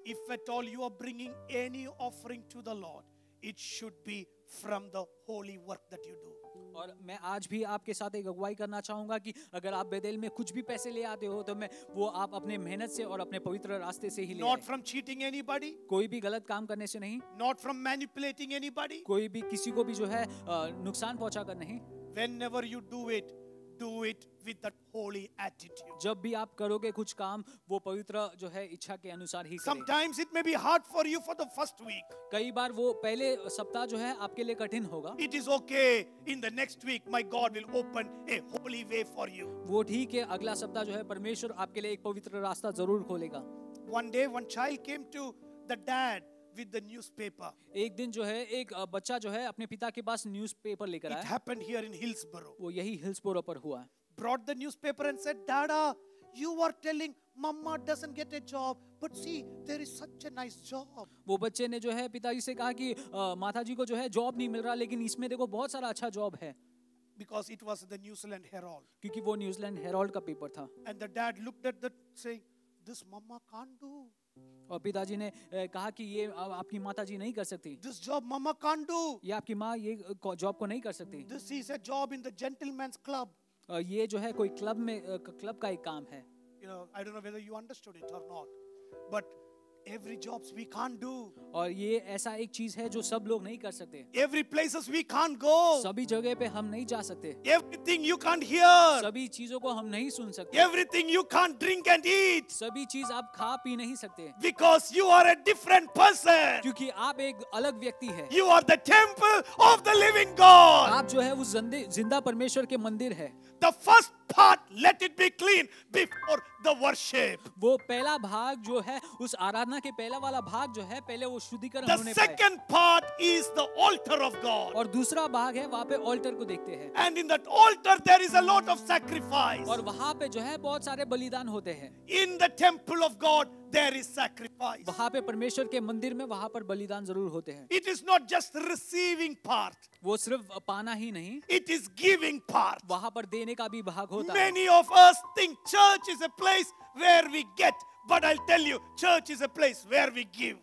if at all you are bringing any offering to the Lord, it should be from the holy work that you do. और मैं आज भी आपके साथ एक अगुवाई करना चाहूंगा कि अगर आप बेतेल में कुछ भी पैसे ले आते हो तो मैं वो आप अपने मेहनत से और अपने पवित्र रास्ते से ही ले Not आए। from cheating anybody, कोई भी गलत काम करने से नहीं, not from manipulating anybody. कोई भी किसी को भी जो है नुकसान पहुंचा कर नहीं। Whenever you do it with that holy attitude. जब भी आप करोगे कुछ काम वो पवित्र जो है इच्छा के अनुसार ही करें। Sometimes it may be hard for you for the first week. कई बार वो पहले सप्ताह जो है आपके लिए कठिन होगा। It is okay. In the next week, my God will open a holy way for you. वो ठीक है, अगला सप्ताह जो है परमेश्वर आपके लिए एक पवित्र रास्ता जरूर खोलेगा। One day, one child came to the dad with the newspaper. एक दिन जो है एक बच्चा जो है अपने पिता के पास न्यूज़पेपर लेकर It आया। happened here in Hillsborough. वो यही हिल्सबोरो पर हुआ। Brought the newspaper and said, Dada, you are telling Mama doesn't get a job, but see, there is such a nice job. वो बच्चे ने जो है पिताजी से कहा कि माता जी को जो है जॉब नहीं मिल रहा, लेकिन इसमें देखो बहुत सारा अच्छा जॉब है। Because it was the New Zealand Herald. क्योंकि वो न्यूजीलैंड हेराल्ड का पेपर था। And the dad looked at that saying, this Mama can't do. और पिताजी ने कहा कि ये आपकी माता जी नहीं कर सकती, This job Mama can't do. ये आपकी माँ ये जॉब को नहीं कर सकती। This is a job in the gentleman's club. ये जो है कोई क्लब में क्लब का एक काम है। You know, I don't know whether you understood it or not, but every jobs we can't do. और ये ऐसा एक चीज है जो सब लोग नहीं कर सकते। Every places we can't go. सभी जगह पे हम नहीं जा सकते। Everything you can't hear. सभी चीजों को हम नहीं सुन सकते। Everything you can't drink and eat. सभी चीज आप खा पी नहीं सकते। Because you are a different person. क्योंकि आप एक अलग व्यक्ति है। You are the temple of the living God. आप जो है उस जिंदा परमेश्वर के मंदिर है। The first part, let it be clean before the worship. वो पहला भाग जो है उस आराधना के पहला वाला भाग जो है पहले वो शुद्धिकरण The होने पाए। second part is the altar of God. और दूसरा भाग है वहाँ पे ऑल्टर को देखते हैं। And in that altar there is a lot of sacrifice. और वहाँ पे जो है बहुत सारे बलिदान होते हैं। In the temple of God there is sacrifice. वहाँ पे परमेश्वर के मंदिर में वहाँ पर बलिदान जरूर होते हैं। It is not just receiving part. वो सिर्फ पाना ही नहीं, It is giving part. वहाँ पर देने का भी भाग होता है। Many of us think church is a place where we get, but I'll tell you, church is a place where we give.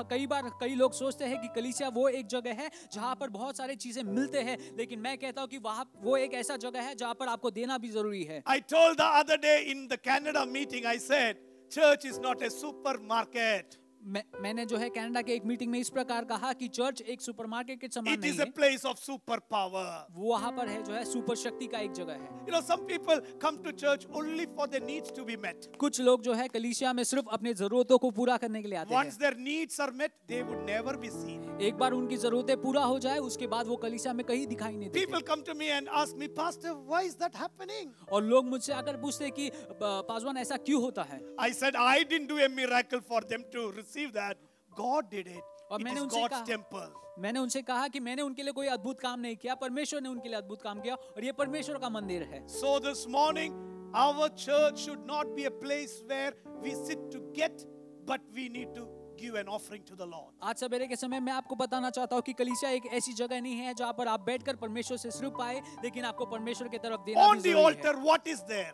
कई बार कई लोग सोचते हैं कि कलीसिया वो एक जगह है जहाँ पर बहुत सारे चीजें मिलते हैं, लेकिन मैं कहता हूँ कि वहाँ वो एक ऐसा जगह है जहाँ पर आपको देना भी जरूरी है। I told the other day in the Canada meeting, I said, church is not a supermarket. मैंने जो है कनाडा के एक मीटिंग में इस प्रकार कहा कि चर्च एक सुपरमार्केट के समान It नहीं is a है, place of superpower. वो वहाँ पर है जो है सुपर शक्ति का एक जगह है। You know, some people come to church only for their needs to be met. कुछ लोग जो है कलीसिया में सिर्फ अपने जरूरतों को पूरा करने के लिए आते Once हैं। their needs are met, they would never be seen. एक बार उनकी जरूरतें पूरा हो जाए उसके बाद वो कलीसिया में कहीं दिखाई नहीं People देते। come to me and ask me, Pastor, why is that happening? और लोग मुझसे आकर पूछते हैं कि पासवान ऐसा क्यों होता है? I said, I didn't do a miracle for them to receive that. God did it. और It मैंने is उनसे God's कहा- temple. मैंने उनसे कहा कि मैंने उनके लिए कोई अद्भुत काम नहीं किया, परमेश्वर ने उनके लिए अद्भुत काम किया और ये परमेश्वर का मंदिर है। So this morning, our church should not be a place where we sit to get, but we need to give an offering to the Lord. आज सवेरे के समय मैं आपको बताना चाहता हूँ कि कलीसिया एक ऐसी जगह नहीं है जहाँ पर आप बैठकर परमेश्वर से सिर्फ पाए, लेकिन आपको परमेश्वर की तरफ देना On भी the जरूरी है। altar, what is there?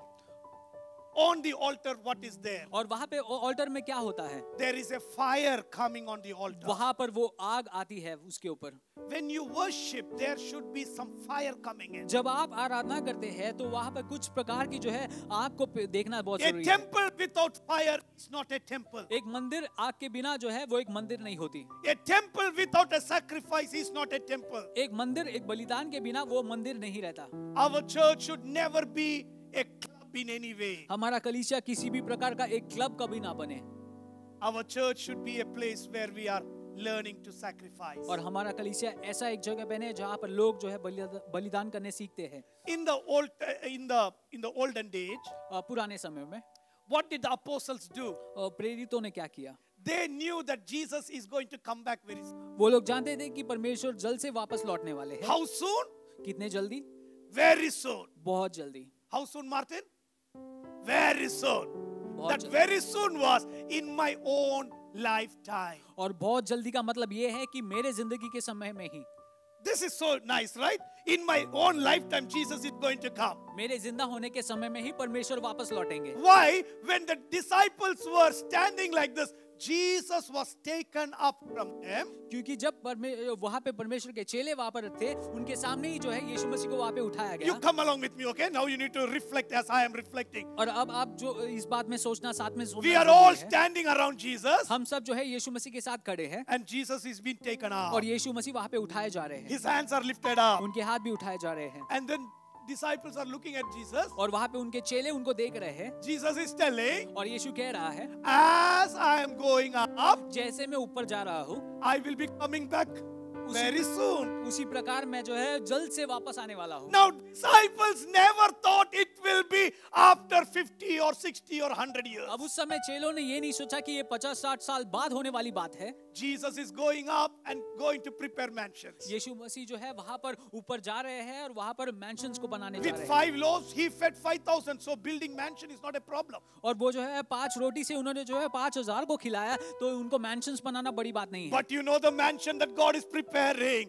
On the altar, what is there? और वहाँ पे ऑल्टर में क्या होता है? There is a fire coming on the altar. वहाँ पर वो आग आती है उसके ऊपर। When you worship, there should be some fire coming in. जब आप आराधना करते हैं तो वहाँ पर कुछ प्रकार की जो है आग को देखना बहुत A जरूरी है। temple without fire is not a temple. एक मंदिर आग के बिना जो है वो एक मंदिर नहीं होती। A temple without a sacrifice is not a temple. एक मंदिर एक बलिदान के बिना वो मंदिर नहीं रहता। Our church should never be a club in any way. हमारा कलीसिया किसी भी प्रकार का एक क्लब कभी ना बने Our church should be a place where we are learning to sacrifice. और हमारा कलीसिया ऐसा एक जगह बने जहाँ पर लोग जो है बलिदान करने सीखते हैं। In the olden age, पुराने समय में what did the apostles do? प्रेरितों ने क्या किया? They knew that Jesus is going to come back very soon. वो लोग जानते थे कि परमेश्वर जल्द से वापस लौटने वाले हैं। How soon? कितने जल्दी? Very soon. बहुत जल्दी। How soon, Martin? Very soon. बहुत That जल्दी। very soon was in my own lifetime. और बहुत जल्दी का मतलब ये है कि मेरे जिंदगी के समय में ही। This is so nice, right? In my own lifetime, Jesus is going to come. मेरे जिंदा होने के समय में ही परमेश्वर वापस लौटेंगे। Why? When the disciples were standing like this, Jesus was taken up from them. क्योंकि जब वहाँ पे परमेश्वर के चेले वहाँ पर थे, उनके सामने ही जो है यीशु मसीह को वहाँ पे उठाया You गया। come along with me, okay? Now you need to reflect as I am reflecting. और अब आप जो इस बात में सोचना साथ में We सोचना are all जरूरी है। standing around Jesus, हम सब जो है यीशु मसीह के साथ खड़े हैं and Jesus is being taken out. और यीशु मसीह वहाँ पे उठाए जा रहे हैं। His hands are lifted up. उनके हाथ भी उठाए जा रहे हैं And then disciples are looking at Jesus. और वहाँ पे उनके चेले उनको देख रहे हैं Jesus is telling, और यीशु कह रहा है as I am going up, जैसे मैं ऊपर जा रहा हूँ I will be coming back very soon. उसी प्रकार मैं जो है जल्द से वापस आने वाला हूँ। Now, disciples never thought it will be after 50 or 60 or 100 years. अब उस समय चेलों ने ये नहीं सोचा कि ये 50-60 साल बाद होने वाली बात है। Jesus is going up and going to prepare mansions. यीशु मसीह जो है वहाँ पर ऊपर जा रहे हैं और वहाँ पर मैंशंस को बनाने जा With रहे हैं 5 loaves, he fed 5,000. So building mansion is not a problem. और वो जो है 5 रोटी से उन्होंने जो है 5,000 को खिलाया, तो उनको मैंशंस बनाना बड़ी बात नहीं है। But you know the mansion that God is preparing.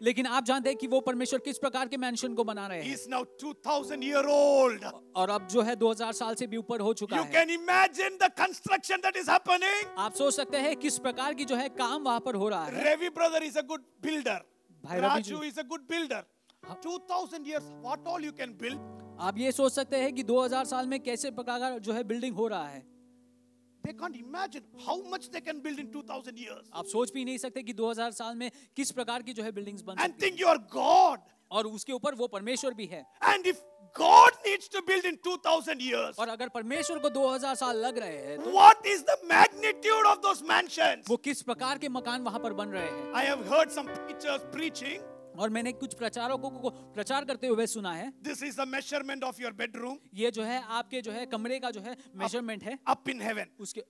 लेकिन आप जानते हैं कि वो परमेश्वर किस प्रकार के मैंशन को बना रहे He हैं is now 2,000-year old. और अब जो है 2000 साल से भी ऊपर हो चुका You है। can imagine the construction that is happening. आप सोच सकते हैं किस प्रकार की जो है काम वहाँ पर हो रहा है। Ravi brother is a good builder. भाई Ravi Raju ji. is a good builder. 2,000 years, what all you can build? आप ये सोच सकते हैं कि 2000 साल में कैसे प्रकार का जो है बिल्डिंग हो रहा है। They can't imagine how much they can build in 2,000 years. आप सोच भी नहीं सकते कि 2000 साल में किस प्रकार की जो है बिल्डिंग्स बन And सकती think you are God. है और उसके ऊपर वो परमेश्वर भी है। And if God needs to build in 2,000 years, और अगर परमेश्वर को 2000 साल लग रहे हैं तो what is the magnitude of those mansions? वो किस प्रकार के मकान वहां पर बन रहे हैं। I have heard some preachers preaching. और मैंने कुछ प्रचारकों को प्रचार करते हुए सुना है, This is the measurement of your bedroom ये जो है आपके जो है कमरे का जो है मेजरमेंट है up in heaven. उसके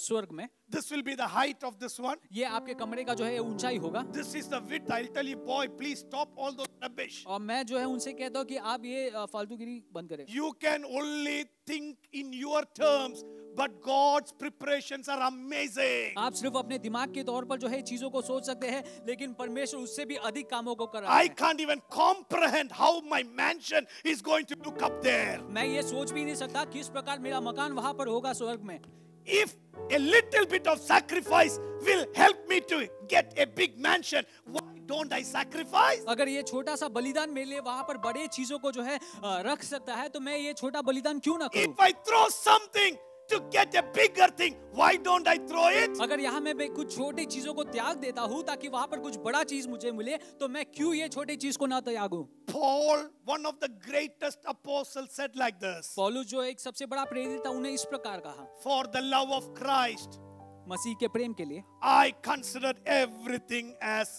स्वर्ग में। This will be the height of this one. ये आपके कमरे का जो है ऊंचाई होगा। This is the width. I'll tell you, boy, please stop all those rubbish. और मैं जो है उनसे कहता हूँ कि आप ये फालतूगिरी बंद करें। You can only think in your terms, but God's preparations are amazing. आप सिर्फ अपने दिमाग के तौर पर जो है चीजों को सोच सकते हैं, लेकिन परमेश्वर उससे भी अधिक कामों को कर रहा I है। can't even comprehend how my mansion is going to look up there. मैं ये सोच भी नहीं सकता किस प्रकार मेरा मकान वहां पर होगा स्वर्ग में। If a little bit of sacrifice will help me to get a big mansion, why don't I sacrifice? अगर ये छोटा सा बलिदान मेरे लिए वहां पर बड़े चीजों को जो है रख सकता है, तो मैं ये छोटा बलिदान क्यों ना करूं? If I throw something to get a bigger thing, why don't I throw it? अगर यहाँ मैं कुछ छोटी चीजों को त्याग देता हूँ ताकि वहां पर कुछ बड़ा चीज मुझे मिले, तो मैं क्यों ये छोटी चीज को ना त्यागूं? Paul, one of the greatest apostles, said like this. पौलुस जो एक सबसे बड़ा प्रेरित था, उन्हें इस प्रकार कहा, For the love of Christ, मसीह के प्रेम के लिए I considered everything as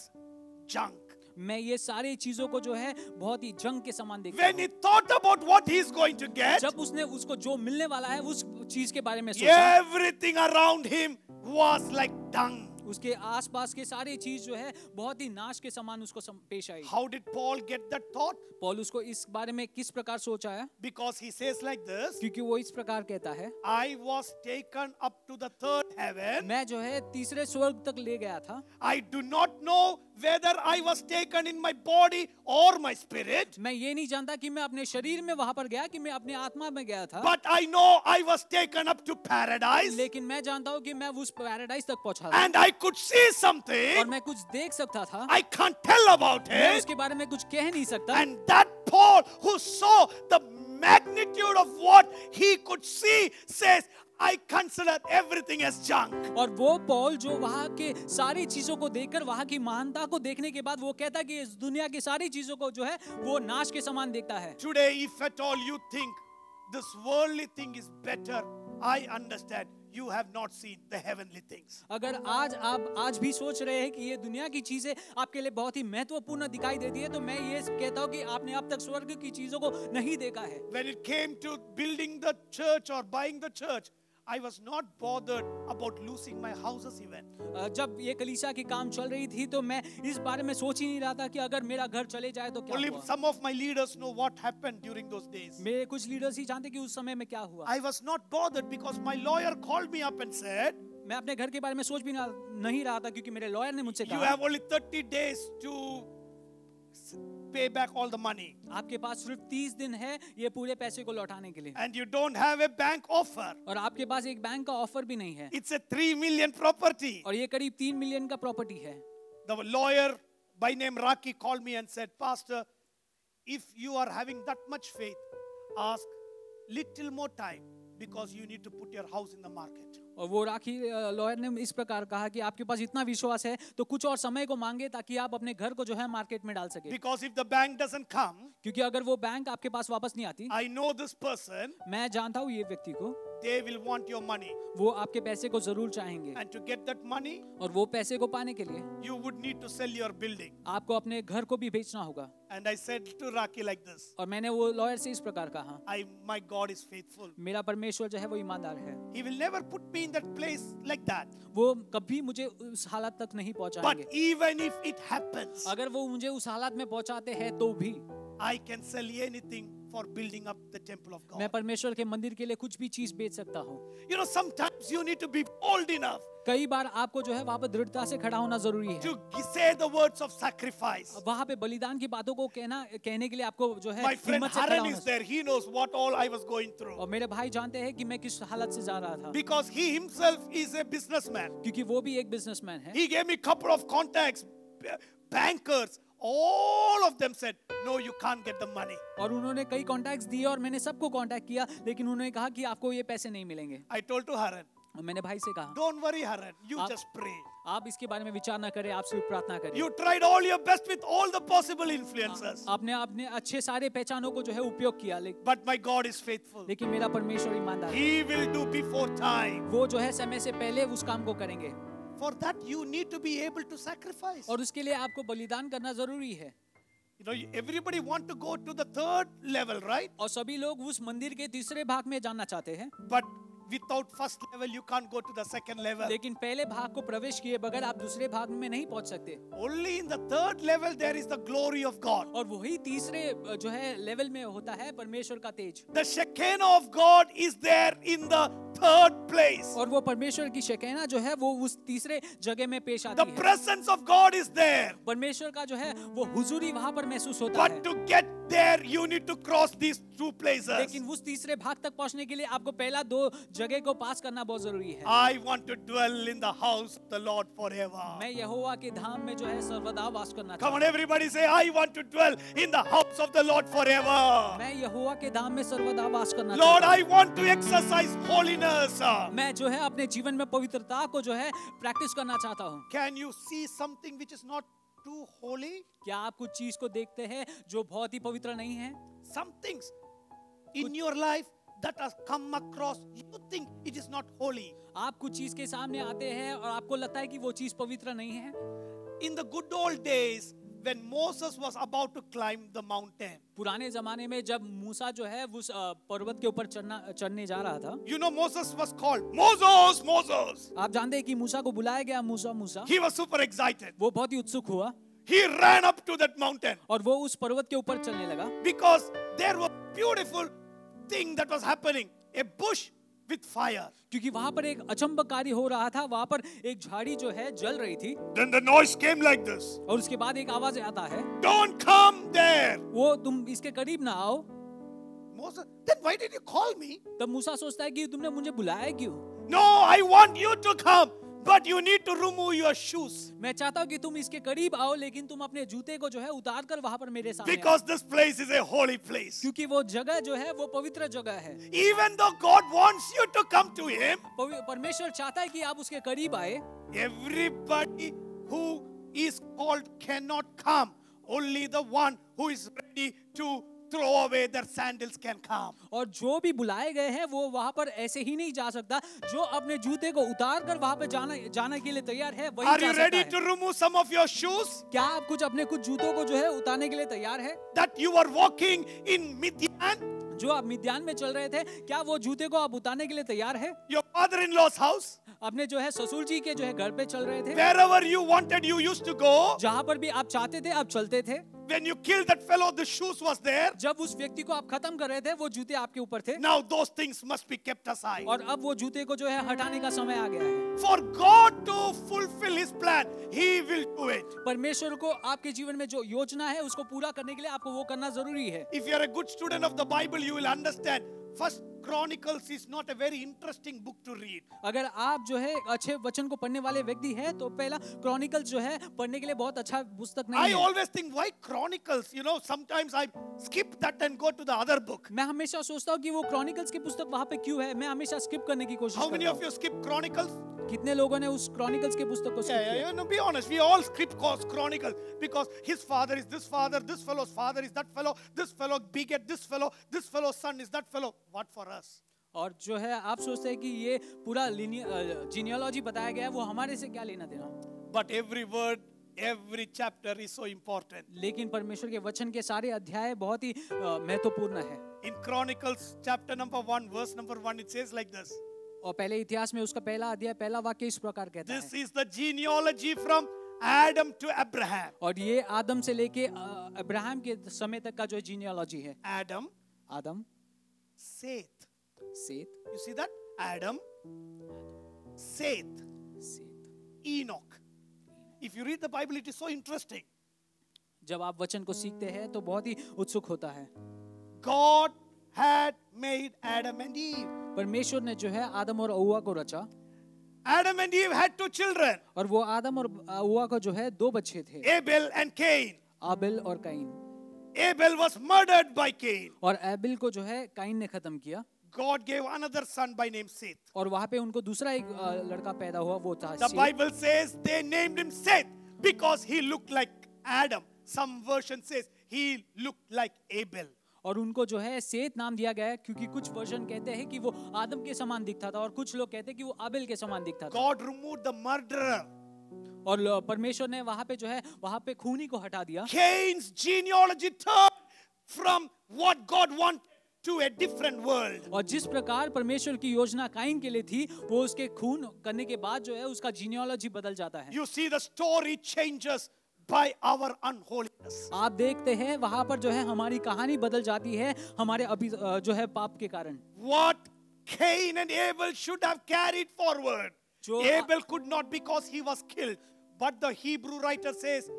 junk. मैं ये सारी चीजों को जो है बहुत ही जंग के समान देखता When हूँ। he thought about what he is going to get, जब उसने उसको जो मिलने वाला है उस चीज के बारे में सोचा, everything around him was like dung. उसके आसपास के सारी चीज जो है बहुत ही नाश के समान उसको पेश आई। How did Paul get that thought? पौलुस को इस बारे में किस प्रकार सोचा है? Because he says like this, क्योंकि वो इस प्रकार कहता है, I was taken up to the third heaven. मैं जो है तीसरे स्वर्ग तक ले गया था। I do not know whether I was taken in my body or my spirit, मैं ये नहीं जानता कि मैं अपने शरीर में वहां पर गया कि मैं अपने आत्मा में गया था, but I know I was taken up to paradise लेकिन मैं जानता हूँ कि मैं उस पैराडाइज तक पहुंचा था and I could see और something. मैं कुछ देख सकता था। I can't tell about मैं it. उसके बारे में कुछ कह नहीं सकता। And that Paul, who saw the magnitude of what he could see, says, I consider everything as junk. और वो पौल जो वहाँ के सारी चीजों को देखकर वहाँ की महानता को देखने के बाद वो कहता कि इस दुनिया की सारी चीजों को जो है वो नाश के समान देखता है। Today, if at all you think this worldly thing is better, I understand. You have not seen the heavenly things. अगर आज आप आज भी सोच रहे हैं कि ये दुनिया की चीजें आपके लिए बहुत ही महत्वपूर्ण दिखाई देती है, तो मैं ये कहता हूँ कि आपने अब तक स्वर्ग की चीजों को नहीं देखा है। When it came to building the church or buying the church, I was not bothered about losing my houses even. जब ये कलीसिया की काम चल रही थी तो मैं इस बारे में सोच ही नहीं रहा था कि अगर मेरा घर चले जाए तो क्या Only हुआ। some of my leaders know what happened during those days. मेरे कुछ लीडर्स ही जानते कि उस समय में क्या हुआ। I was not bothered because my lawyer called me up and said, मैं अपने घर के बारे में सोच भी नहीं रहा था क्योंकि मेरे लॉयर ने मुझसे you कहा, have only 30 days to pay back all the money. आपके पास सिर्फ 30 दिन है ये पूरे पैसे को लौटाने के लिए, And you don't have a bank offer. और आपके पास एक बैंक का ऑफर भी नहीं है, It's a 3 million property. और ये करीब 3 मिलियन का प्रॉपर्टी है। The lawyer by name Raki called me and said, Pastor, if you are having that much faith, ask little more time because you need to put your house in the market. और वो राखी lawyer ने इस प्रकार कहा कि आपके पास इतना विश्वास है तो कुछ और समय को मांगे ताकि आप अपने घर को जो है मार्केट में डाल सके। Because if the bank doesn't come, क्योंकि अगर वो बैंक आपके पास वापस नहीं आती, I know this person, मैं जानता हूँ ये व्यक्ति को, they will want your money. वो आपके पैसे को जरूर चाहेंगे, And to get that money, और वो पैसे को पाने के लिए you would need to sell your building. आपको अपने घर को भी बेचना होगा। And I said to Raki like this, और मैंने वो लॉयर से इस प्रकार कहा, my God is faithful. मेरा परमेश्वर जो है वो ईमानदार है, He will never put me in that place like that. वो कभी मुझे उस हालत तक नहीं But पहुंचाएंगे। even if it happens, अगर वो मुझे उस हालत में पहुंचाते हैं तो भी I can sell anything for building up the temple of मैं God. परमेश्वर के मंदिर के लिए कुछ भी चीज बेच सकता हूँ। You know, sometimes you need to be bold enough कई बार आपको जो है वहाँ पर दृढ़ता से खड़ा होना जरूरी है। to say the words of sacrifice. वहाँ पे बलिदान की बातों को कहने के लिए आपको जो है My friend हिम्मत से खड़ा Haran होना is there. He knows what all I was going through. और मेरे भाई जानते हैं कि मैं किस हालत से जा रहा था, Because he himself is a businessman. क्योंकि वो भी एक बिजनेसमैन है। He gave me a couple of contacts, bankers. All of them said, no, you can't get the money. और उन्होंने कई कॉन्टैक्ट्स दिए और मैंने सबको कांटेक्ट किया, लेकिन उन्होंने कहा कि आपको ये पैसे नहीं मिलेंगे। I told to Haran, और मैंने भाई से कहा, don't worry, Haran. You आप- just pray. आप इसके बारे में विचार ना करें, आप सिर्फ प्रार्थना करें। You tried all your best with all the possible influences. आपने अपने अच्छे सारे पहचानों को जो है उपयोग किया, But my God is faithful. लेकिन मेरा परमेश्वर ईमानदार है। He will do before time. वो जो है समय से पहले उस काम को करेंगे, For that, you need to be able to sacrifice. और उसके लिए आपको बलिदान करना जरूरी है। You know, everybody want to go to the third level, right? और सभी लोग उस मंदिर के तीसरे भाग में जाना चाहते हैं, But without first level, you can't go to the second level. लेकिन पहले भाग को प्रवेश किए बगैर आप दूसरे भाग में नहीं पहुंच सकते। Only in the third level, there is the glory of God. और वही तीसरे जो है लेवल में होता है परमेश्वर का तेज, The Shekinah of God is there in the third place. और वो परमेश्वर की शकीना जो है वो उस तीसरे जगह में पेश The आती है। presence of God is there. परमेश्वर का जो है वो हुजूरी वहां पर महसूस होता But है, to get there you need to cross these two places. लेकिन उस तीसरे भाग तक पहुंचने के लिए आपको पहला दो जगह को पास करना बहुत जरूरी है। I want to dwell in the house of the Lord forever. मैं यहोवा के धाम में जो है सर्वदा वास करना Come on, चाहता everybody say, I want to dwell in the house of the Lord हूं। forever. मैं यहोवा के धाम में सर्वदा वास करना Lord, चाहता I want to exercise holiness. हूं। मैं जो है अपने जीवन में पवित्रता को जो है प्रैक्टिस करना चाहता हूँ। Can you see something which is not too holy? क्या आप कुछ चीज को देखते हैं जो बहुत ही पवित्र नहीं है? Some things in your life that has come across, you think it is not holy. आप कुछ चीज के सामने आते हैं और आपको लगता है कि वो चीज पवित्र नहीं है। In the good old days, when Moses was about to climb the mountain, पुराने जमाने में जब मूसा जो है उस पर्वत के ऊपर चढ़ने जा रहा था, you know Moses was called, Moses, Moses. आप जानते हैं कि मूसा को बुलाया गया, मूसा मूसा। He was super excited. वो बहुत ही उत्सुक हुआ He ran up to that mountain और वो उस पर्वत के ऊपर चलने लगा, because there was beautiful thing that was happening, a bush with fire. क्योंकि वहां पर एक अचंभकारी हो रहा था। वहां पर एक झाड़ी जो है जल रही थी Then the noise came like this. और उसके बाद एक आवाज आता है, Don't come there. वो तुम इसके करीब ना आओ। Moses, then why did you call me? तब मूसा सोचता है कि तुमने मुझे बुलाया क्यों? No, I want you to come, but you need to remove your shoes. मैं चाहता हूँ कि तुम इसके करीब आओ, लेकिन तुम अपने जूते को जो है उतार कर वहां पर मेरे सामने आओ। Because this place is a holy place. क्योंकि वो जगह जो है वो पवित्र जगह है। Even though God wants you to come to Him, परमेश्वर चाहता है कि आप उसके करीब आए। everybody who is called cannot come. Only the one who is ready to throw away their sandals can come. और जो भी बुलाए गए हैं वो वहां पर ऐसे ही नहीं जा सकता। जो अपने जूते को उतार कर वहां पर जाने के लिए तैयार है वही Are जा you सकता ready है। to remove some of your shoes क्या आप कुछ अपने कुछ जूतों को जो है उतारने के लिए तैयार है? that you are walking in Midian, जो आप मिद्यान में चल रहे थे, क्या वो जूते को आप उतारने के लिए तैयार है? your father-in-law's house, अपने जो है ससुर जी के जो है घर पे चल रहे थे, wherever you wanted, you used to go. जहां पर भी आप चाहते थे आप चलते थे। When you killed that fellow, the shoes was there. जब उस व्यक्ति को आप खत्म कर रहे थे वो जूते आपके ऊपर थे, Now those things must be kept aside. और अब वो जूते को जो है हटाने का समय आ गया है। For God to fulfill His plan, He will do it. परमेश्वर को आपके जीवन में जो योजना है उसको पूरा करने के लिए आपको वो करना जरूरी है। If you are a good student of the Bible, you will understand. First Chronicles is not a very interesting book to read. अगर आप जो है अच्छे वचन को पढ़ने वाले व्यक्ति हैं तो पहला क्रॉनिकल्स जो है पढ़ने के लिए बहुत अच्छा पुस्तक नहीं I है। always think, why Chronicles? You know, sometimes I skip that and go to the other book. मैं हमेशा सोचता हूँ कि वो क्रॉनिकल्स की पुस्तक वहां पे क्यों है। मैं हमेशा स्किप करने की कोशिश How many करता of हूँ। you skip Chronicles? कितने लोगों ने उस क्रॉनिकल्स की पुस्तक को skip Yeah, किया? you know, be honest. We all skip Chronicles because his father is this father, this fellow's father is that fellow, this fellow beget this fellow's son is that fellow. What for us? और जो है आप सोचते हैं कि ये पूरा genealogy बताया गया है, वो हमारे से क्या लेना देना। But every word, every chapter is so important. लेकिन परमेश्वर के वचन के सारे अध्याय बहुत ही महत्वपूर्ण है। In Chronicles chapter number 1, verse number 1, it says like this. और पहले इतिहास में उसका पहला अध्याय पहला वाक्य इस प्रकार कहता This है, is the genealogy from Adam to Abraham. और ये आदम से लेके अब्राहम के समय तक का जो जीनियोलॉजी है। Adam, Adam, Seth. Setu, You see that? Adam, Seth, Setu. Enoch. If you read the Bible, it is so interesting. जब आप वचन को सीखते हैं तो बहुत ही उत्सुक होता है। God had made Adam and Eve. परमेश्वर ने जो है आदम और हव्वा को रचा, Adam and Eve had two children, और वो आदम और हव्वा को जो है दो बच्चे थे, Abel and Cain. आबिल और Cain. Abel was murdered by Cain. और एबिल को जो है काइन ने खत्म किया, God gave another son by name Seth. और वहां पे उनको दूसरा एक लड़का पैदा हुआ, वो था The Setu. Bible says they named him Seth because he looked like Adam. Some version says he looked like Abel. और उनको जो है सेत नाम दिया गया है क्योंकि कुछ वर्जन कहते हैं कि वो आदम के समान दिखता था और कुछ लोग कहते हैं कि वो आबिल के समान दिखता था। God removed the murderer. और परमेश्वर ने वहां पे जो है वहां पे खूनी को हटा दिया। Cain's genealogy turned from what God wanted to a different world. और जिस प्रकार परमेश्वर की योजना काइन के लिए थी, वो उसके खून करने के बाद जो है उसका जीनियोलॉजी बदल जाता है। You see the story changes by our unholiness. आप देखते हैं वहां पर जो है हमारी कहानी बदल जाती है हमारे अभी जो है पाप के कारण। What Cain and Abel should have carried forward. जो Abel could not because he was killed. But the Hebrew writer says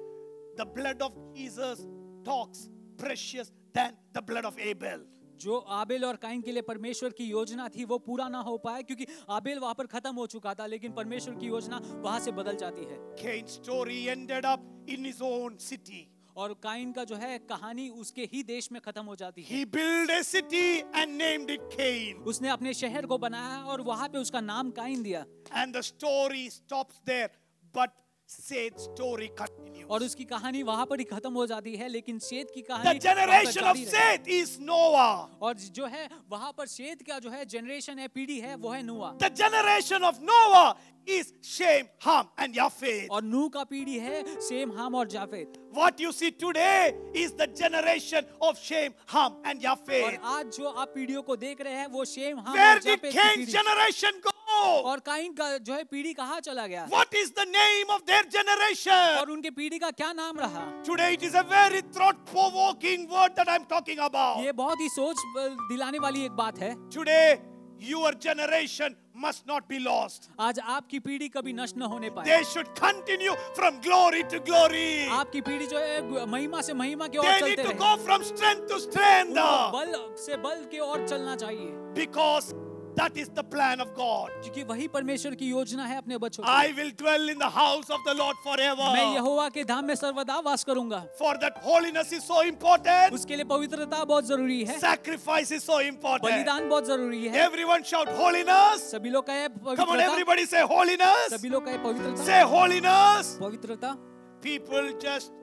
the blood of Jesus talks precious than the blood of Abel. जो Abel और Kine के लिए परमेश्वर की योजना थी वो पूरा ना हो पाया, क्योंकि आबेल वहां पर खत्म हो चुका था, लेकिन परमेश्वर की योजना वहां से बदल जाती है। Cain's story ended up in his own city. और काइन का जो है कहानी उसके ही देश में खत्म हो जाती है। He built a city and named it Cain. उसने अपने शहर को बनाया और वहां पे उसका नाम काइन दिया। And the story stops there, but Seth's story continues. और उसकी कहानी वहां पर ही खत्म हो जाती है, लेकिन शेत की The कहानी generation of जारी रहती है। Seth is Noah. और जो है वहां पर शेत का जो है जनरेशन है, पीढ़ी है, वो है नूह। The generation of Noah is Shem, Ham, and Japheth. और नूह का पीढ़ी है शेम, हाम और जाफेत। What you see today is the generation of Shem, Ham, and और Japheth. आज जो आप पीढ़ियों को देख रहे हैं वो शेम, हाम Where और did जाफेत की Cain's पीढ़ी। generation go? और काइन का जो है पीढ़ी कहाँ चला गया? What is the name of their generation? और उनके पीढ़ी का क्या नाम रहा? Today it is a very thought-provoking word that I'm talking about. ये बहुत ही सोच दिलाने वाली एक बात है। Today, your generation must not be lost. आज आपकी पीढ़ी कभी नष्ट न होने पाए। They should continue from glory to glory. आपकी पीढ़ी जो है महिमा से महिमा की ओर They need चलते to रहे। go from strength to strength. उनको बल से बल की ओर चलना चाहिए, Because that is the plan of God. क्योंकि वही परमेश्वर की योजना है अपने बच्चों I की। will dwell in the house of the Lord मैं forever. यहोवा के धाम में सर्वदा वास करूंगा। For that holiness is so important. उसके लिए पवित्रता बहुत जरूरी है, Sacrifice is so important. बलिदान बहुत जरूरी है। Everyone shout holiness. सभी लोग कहे Come on, पवित्रता, everybody say holiness. सभी लोग कहे पवित्रता, Say holiness. पवित्रता। People just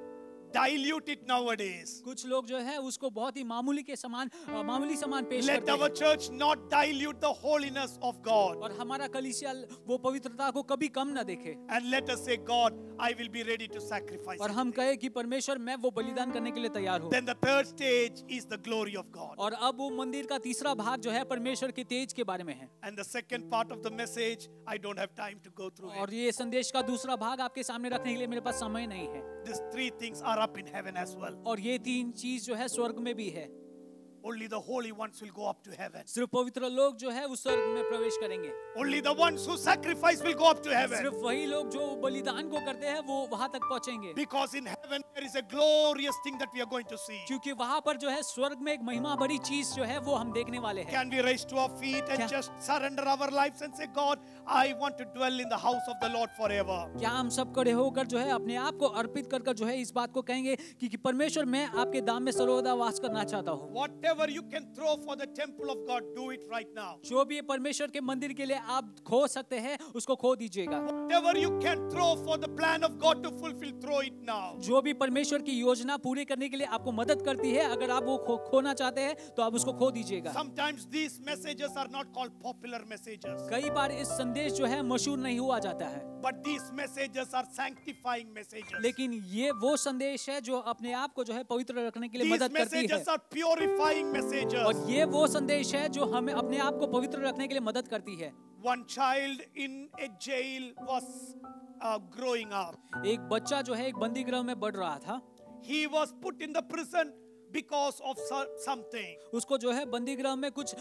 dilute it nowadays. कुछ लोग जो है उसको बहुत ही मामूली के समान, मामूली समान पेश Let करते our हैं। church not dilute the holiness of God. और हमारा कलीसिया वो पवित्रता को कभी कम न देखे। And let us say, God, I will be ready to sacrifice. और हम कहे कि परमेश्वर मैं वो बलिदान करने के लिए तैयार हूँ। Then the third stage is the glory of God. और अब वो मंदिर का तीसरा भाग जो है परमेश्वर के तेज के बारे में है। And the second part of the message, I don't have time to go through और it. ये संदेश का दूसरा भाग आपके सामने रखने के लिए मेरे पास समय नहीं है। These three things are up in heaven as well. और ये तीन चीज जो है स्वर्ग में भी है। Only the holy ones will go up to heaven. सिर्फ पवित्र लोग जो है उस स्वर्ग में प्रवेश करेंगे। Only the ones who sacrifice will go up to heaven. सिर्फ वही लोग जो बलिदान को करते हैं वो वहां तक पहुंचेंगे। Because in heaven there is a glorious thing that we are going to see. क्योंकि वहां पर जो है स्वर्ग में एक महिमा भरी चीज जो है वो हम देखने वाले हैं। Can we raise to our feet and क्या- just surrender our lives and say, God, I want to dwell in the house of the Lord forever. क्या हम सब खड़े होकर जो है अपने आप को अर्पित कर कर जो है इस बात को कहेंगे कि परमेश्वर मैं आपके दाम में सर्वदा वास करना चाहता हूँ। Whatever you can throw for the temple of God, do it right now. जो भी परमेश्वर के मंदिर के लिए आप खो सकते हैं उसको खो दीजिएगा। Whatever you can throw for the plan of God to fulfill, throw it now. जो भी परमेश्वर की योजना पूरी करने के लिए आपको मदद करती है, अगर आप वो खोना चाहते हैं तो आप उसको खो दीजिएगा। Sometimes these messages are not called popular messages, कई बार इस संदेश जो है मशहूर नहीं हुआ जाता है, but these messages are sanctifying messages. लेकिन ये वो संदेश है जो अपने आप को जो है पवित्र रखने के लिए These मदद करती है। messages are purifying messages. और ये वो संदेश है जो हमें अपने आप को पवित्र रखने के लिए मदद करती है। One child in a jail was growing up. एक बच्चा जो है एक बंदी गृह में बढ़ रहा था। He was put in the prison because of something. उसको जो है बंदी गृह में कुछ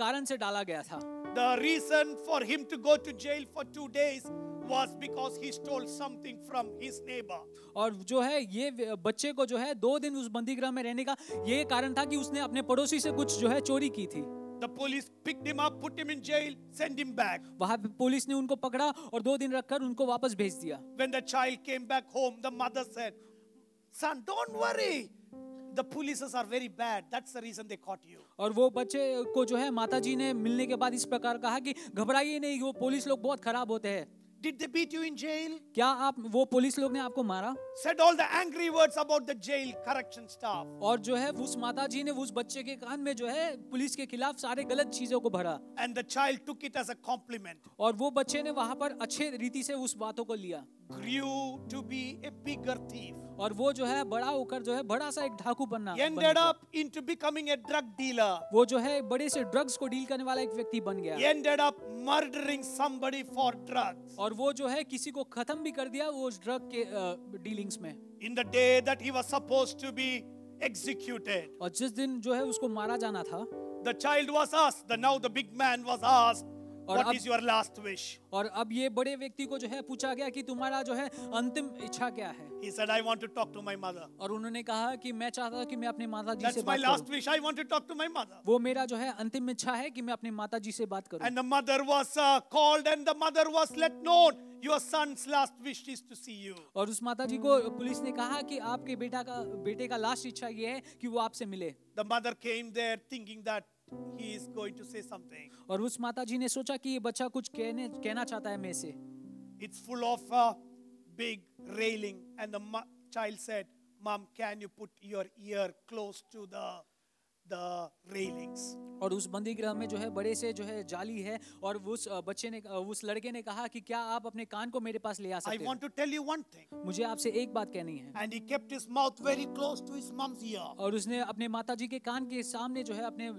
कारण से डाला गया था। The reason for him to go to jail for 2 days was because he stole something from his neighbor. और जो है ये बच्चे को जो है 2 दिन उस बंदी गृह में रहने का ये कारण था कि उसने अपने पड़ोसी से कुछ जो है चोरी की थी। The police picked him up, put him in jail, sent him back. वहां पे पुलिस ने उनको पकड़ा और 2 दिन रखकर उनको वापस भेज दिया। When the child came back home, the mother said, "Son, don't worry. The polices are very bad. That's the reason they caught you." और वो बच्चे को जो है माताजी ने मिलने के बाद इस प्रकार कहा कि घबराइए नहीं, वो पुलिस लोग बहुत खराब होते हैं। Did they beat you in jail? क्या आप वो पुलिस लोग ने आपको मारा? Said all the angry words about the jail correction staff. और जो है उस माताजी ने उस बच्चे के कान में जो है पुलिस के खिलाफ सारे गलत चीजों को भरा। And the child took it as a compliment. और वो बच्चे ने वहां पर अच्छे रीति से उस बातों को लिया। Grew to be a bigger thief. और वो जो है बड़ा होकर जो है बड़ा सा एक डाकू बनना He ended up into becoming a drug dealer. वो जो है बड़े से ड्रग्स को डील करने वाला एक व्यक्ति बन गया। He ended up murdering somebody for drugs. और वो जो है किसी को खत्म भी कर दिया वो ड्रग के डीलिंग्स में। In the day that he was supposed to be executed, और जिस दिन जो है उसको मारा जाना था, the child was asked, now the big man was asked, और What अब is your last wish? और अब ये बड़े व्यक्ति को जो है पूछा गया कि तुम्हारा जो है अंतिम इच्छा क्या है? He said, I want to talk to my mother. और उन्होंने कहा कि मैं चाहता हूं कि मैं अपनी माता जी से That's my बात last करूं। wish. I want to talk to my mother. वो मेरा जो है अंतिम इच्छा है कि मैं अपनी माता जी से बात करूं। And the mother was called, and the mother was let known, your son's last wish is to see you. और उस माता जी को पुलिस ने कहा कि आपके बेटे का लास्ट इच्छा ये है कि वो आपसे मिले। The mother came there thinking that he is going to say something. और उस माता जी ने सोचा कि ये बच्चा कुछ कहना चाहता है मेरे से। It's full of a big railing, and the child said, Mom, can you put your ear close to the railings? और उस बंदी गृह में जो है बड़े से जो है जाली है और उस लड़के ने कहा कि क्या आप अपने कान को मेरे पास ले आ I सकते want हैं? to tell you one thing. मुझे आपसे एक बात कहनी है। And he kept his mouth very close to his mom's ear. और उसने अपने माता जी के कान के सामने जो है अपने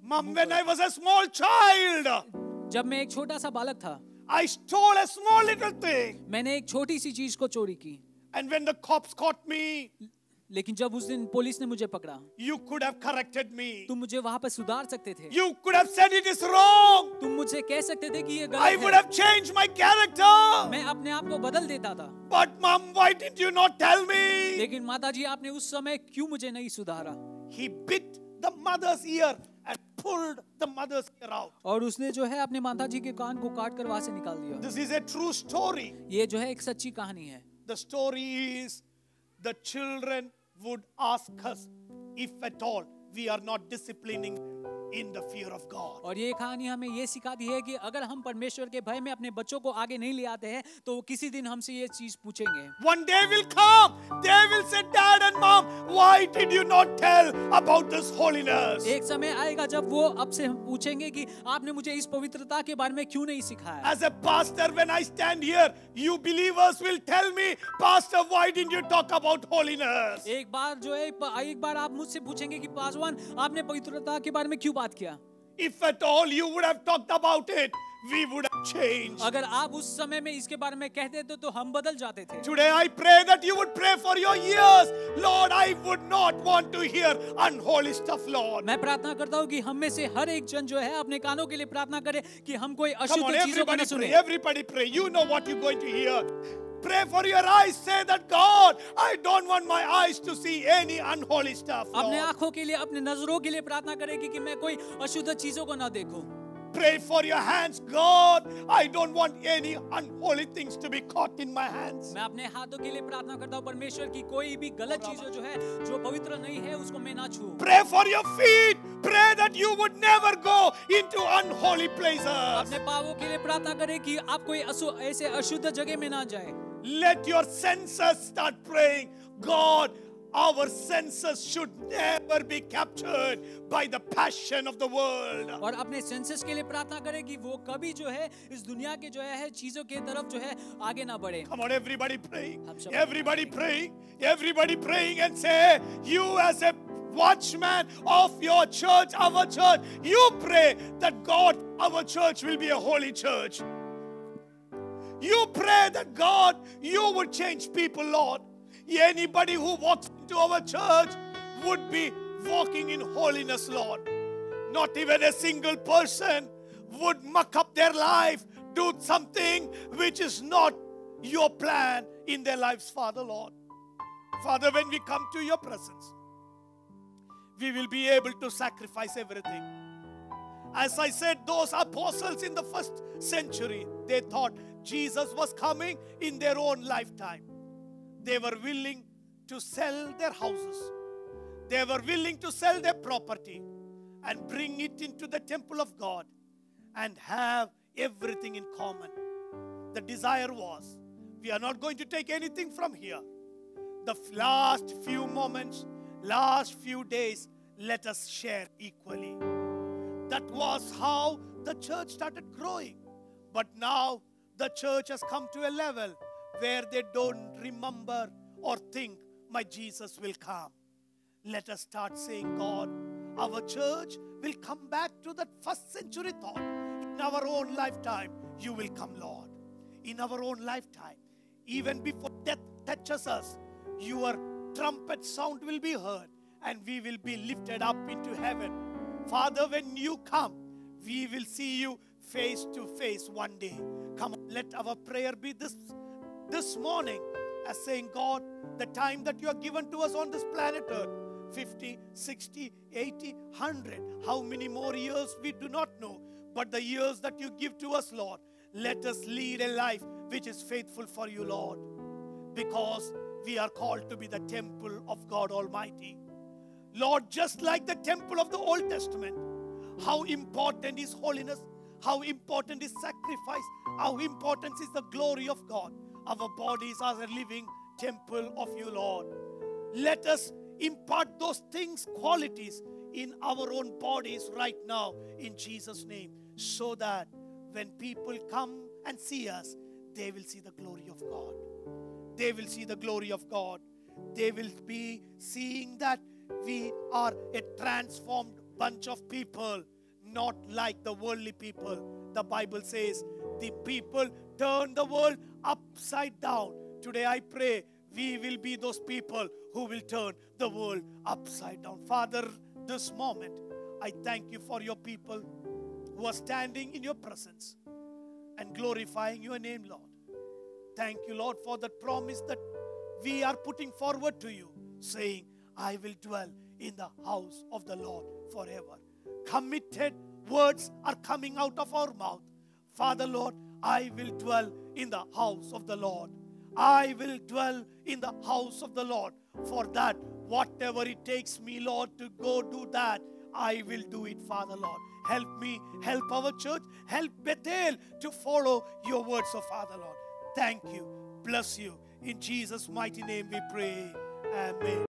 Mom, when I was a small child, जब मैं एक छोटा सा बालक था, I stole a small little thing. मैंने एक छोटी सी चीज को चोरी की। And when the cops caught me, लेकिन जब उस दिन पुलिस ने मुझे पकड़ा, you could have corrected me. तुम मुझे वहां पर सुधार सकते थे। You could have said it is wrong. तुम मुझसे कह सकते थे कि ये I गलत would है। have changed my character. मैं अपने आप को बदल देता था। But Mom, why did you not tell me? लेकिन माता जी आपने उस समय क्यों मुझे नहीं सुधारा? He bit the mother's ear and pulled the mother's ear out. और उसने जो है अपने माता जी के कान को काट कर वहां से निकाल दिया। This is a true story. ये जो है एक सच्ची कहानी है। The story is the children would ask us if at all we are not disciplining in the fear of God. और ये कहानी हमें ये सिखाती है कि अगर हम परमेश्वर के भय में अपने बच्चों को आगे नहीं ले आते हैं तो किसी दिन हमसे ये चीज पूछेंगे। One day will come, they will say, Dad and Mom, why did you not tell about this holiness? एक समय आएगा जब वो आपसे पूछेंगे कि आपने मुझे इस पवित्रता के बारे में क्यों नहीं सिखाया? As a pastor, when I stand here, you believers will tell me, Pastor, why didn't you talk about holiness? एक बार आप मुझसे पूछेंगे कि पासवान आपने पवित्रता के बारे में क्यों बात किया? If at all you would have talked about it, we would have changed. अगर आप उस समय में इसके बारे में कहते तो हम बदल जाते थे। Today I pray that you would pray for your ears. Lord, I would not want to hear unholy stuff, Lord. मैं प्रार्थना करता हूँ कि हम में से हर एक जन जो है अपने कानों के लिए प्रार्थना करे कि हम कोई Come अशुद्ध on, चीजों को न everybody सुने। pray. Everybody pray. You know what you're going to hear. Pray for your eyes. Say that, God, I don't want my eyes to see any unholy stuff, अपने Lord. आंखों के लिए अपने नजरों के लिए प्रार्थना करेगी कि मैं कोई अशुद्ध चीजों को ना देखूं। Pray for your hands. God, I don't want any unholy things to be caught in my hands. मैं अपने हाथों के लिए प्रार्थना करता हूँ परमेश्वर की कोई भी गलत चीज जो है जो पवित्र नहीं है उसको मैं ना छूऊं। Pray for your feet. Pray that you would never go into unholy places. अपने पावों के लिए प्रार्थना करें कि आप कोई ऐसे अशुद्ध जगह में ना जाए। Let your senses start praying. God, our senses should never be captured by the passion of the world. और अपने सेंसेस के लिए प्रार्थना करें कि वो कभी जो है इस दुनिया के जो है चीजों के तरफ जो है आगे ना बढ़े। Come on, everybody praying. हम सब Everybody praying. Everybody praying and say, you as a watchman of your church, our church, you pray that God, our church will be a holy church. You pray that God, you would change people, Lord. Anybody who walks into our church would be walking in holiness, Lord. Not even a single person would muck up their life, do something which is not your plan in their lives, Father, Lord. Father, when we come to your presence, we will be able to sacrifice everything. As I said, those apostles in the first century, they thought Jesus was coming in their own lifetime. They were willing to sell their houses. They were willing to sell their property and bring it into the temple of God and have everything in common. The desire was, we are not going to take anything from here. The last few moments, last few days, let us share equally. That was how the church started growing. But now the church has come to a level where they don't remember or think my Jesus will come. Let us start saying, God, our church will come back to that first century thought. In our own lifetime, you will come, Lord. In our own lifetime, even before death touches us, your trumpet sound will be heard and we will be lifted up into heaven. Father, when you come, we will see you face to face one day. Come on, let our prayer be this morning as saying, God, the time that you have given to us on this planet Earth, 50, 60, 80, 100, how many more years we do not know, but the years that you give to us, Lord, let us lead a life which is faithful for you, Lord, because we are called to be the temple of God Almighty. Lord, just like the temple of the Old Testament, how important is holiness, how important is sacrifice, how important is the glory of God. Our bodies are a living temple of you, Lord. Let us impart those things, qualities in our own bodies right now in Jesus' name, so that when people come and see us, they will see the glory of God. They will see the glory of God. They will be seeing that we are a transformed bunch of people, not like the worldly people. The Bible says the people turn the world upside down. Today I pray we will be those people who will turn the world upside down. Father, this moment, I thank you for your people who are standing in your presence and glorifying your name, Lord. Thank you, Lord, for that promise that we are putting forward to you, saying, I will dwell in the house of the Lord forever. Committed words are coming out of our mouth. Father, Lord, I will dwell in the house of the Lord. I will dwell in the house of the Lord. For that, whatever it takes me, Lord, to go do that, I will do it, Father, Lord. Help me, help our church, help Bethel to follow your words, oh Father, Lord. Thank you. Bless you. In Jesus' mighty name we pray. Amen.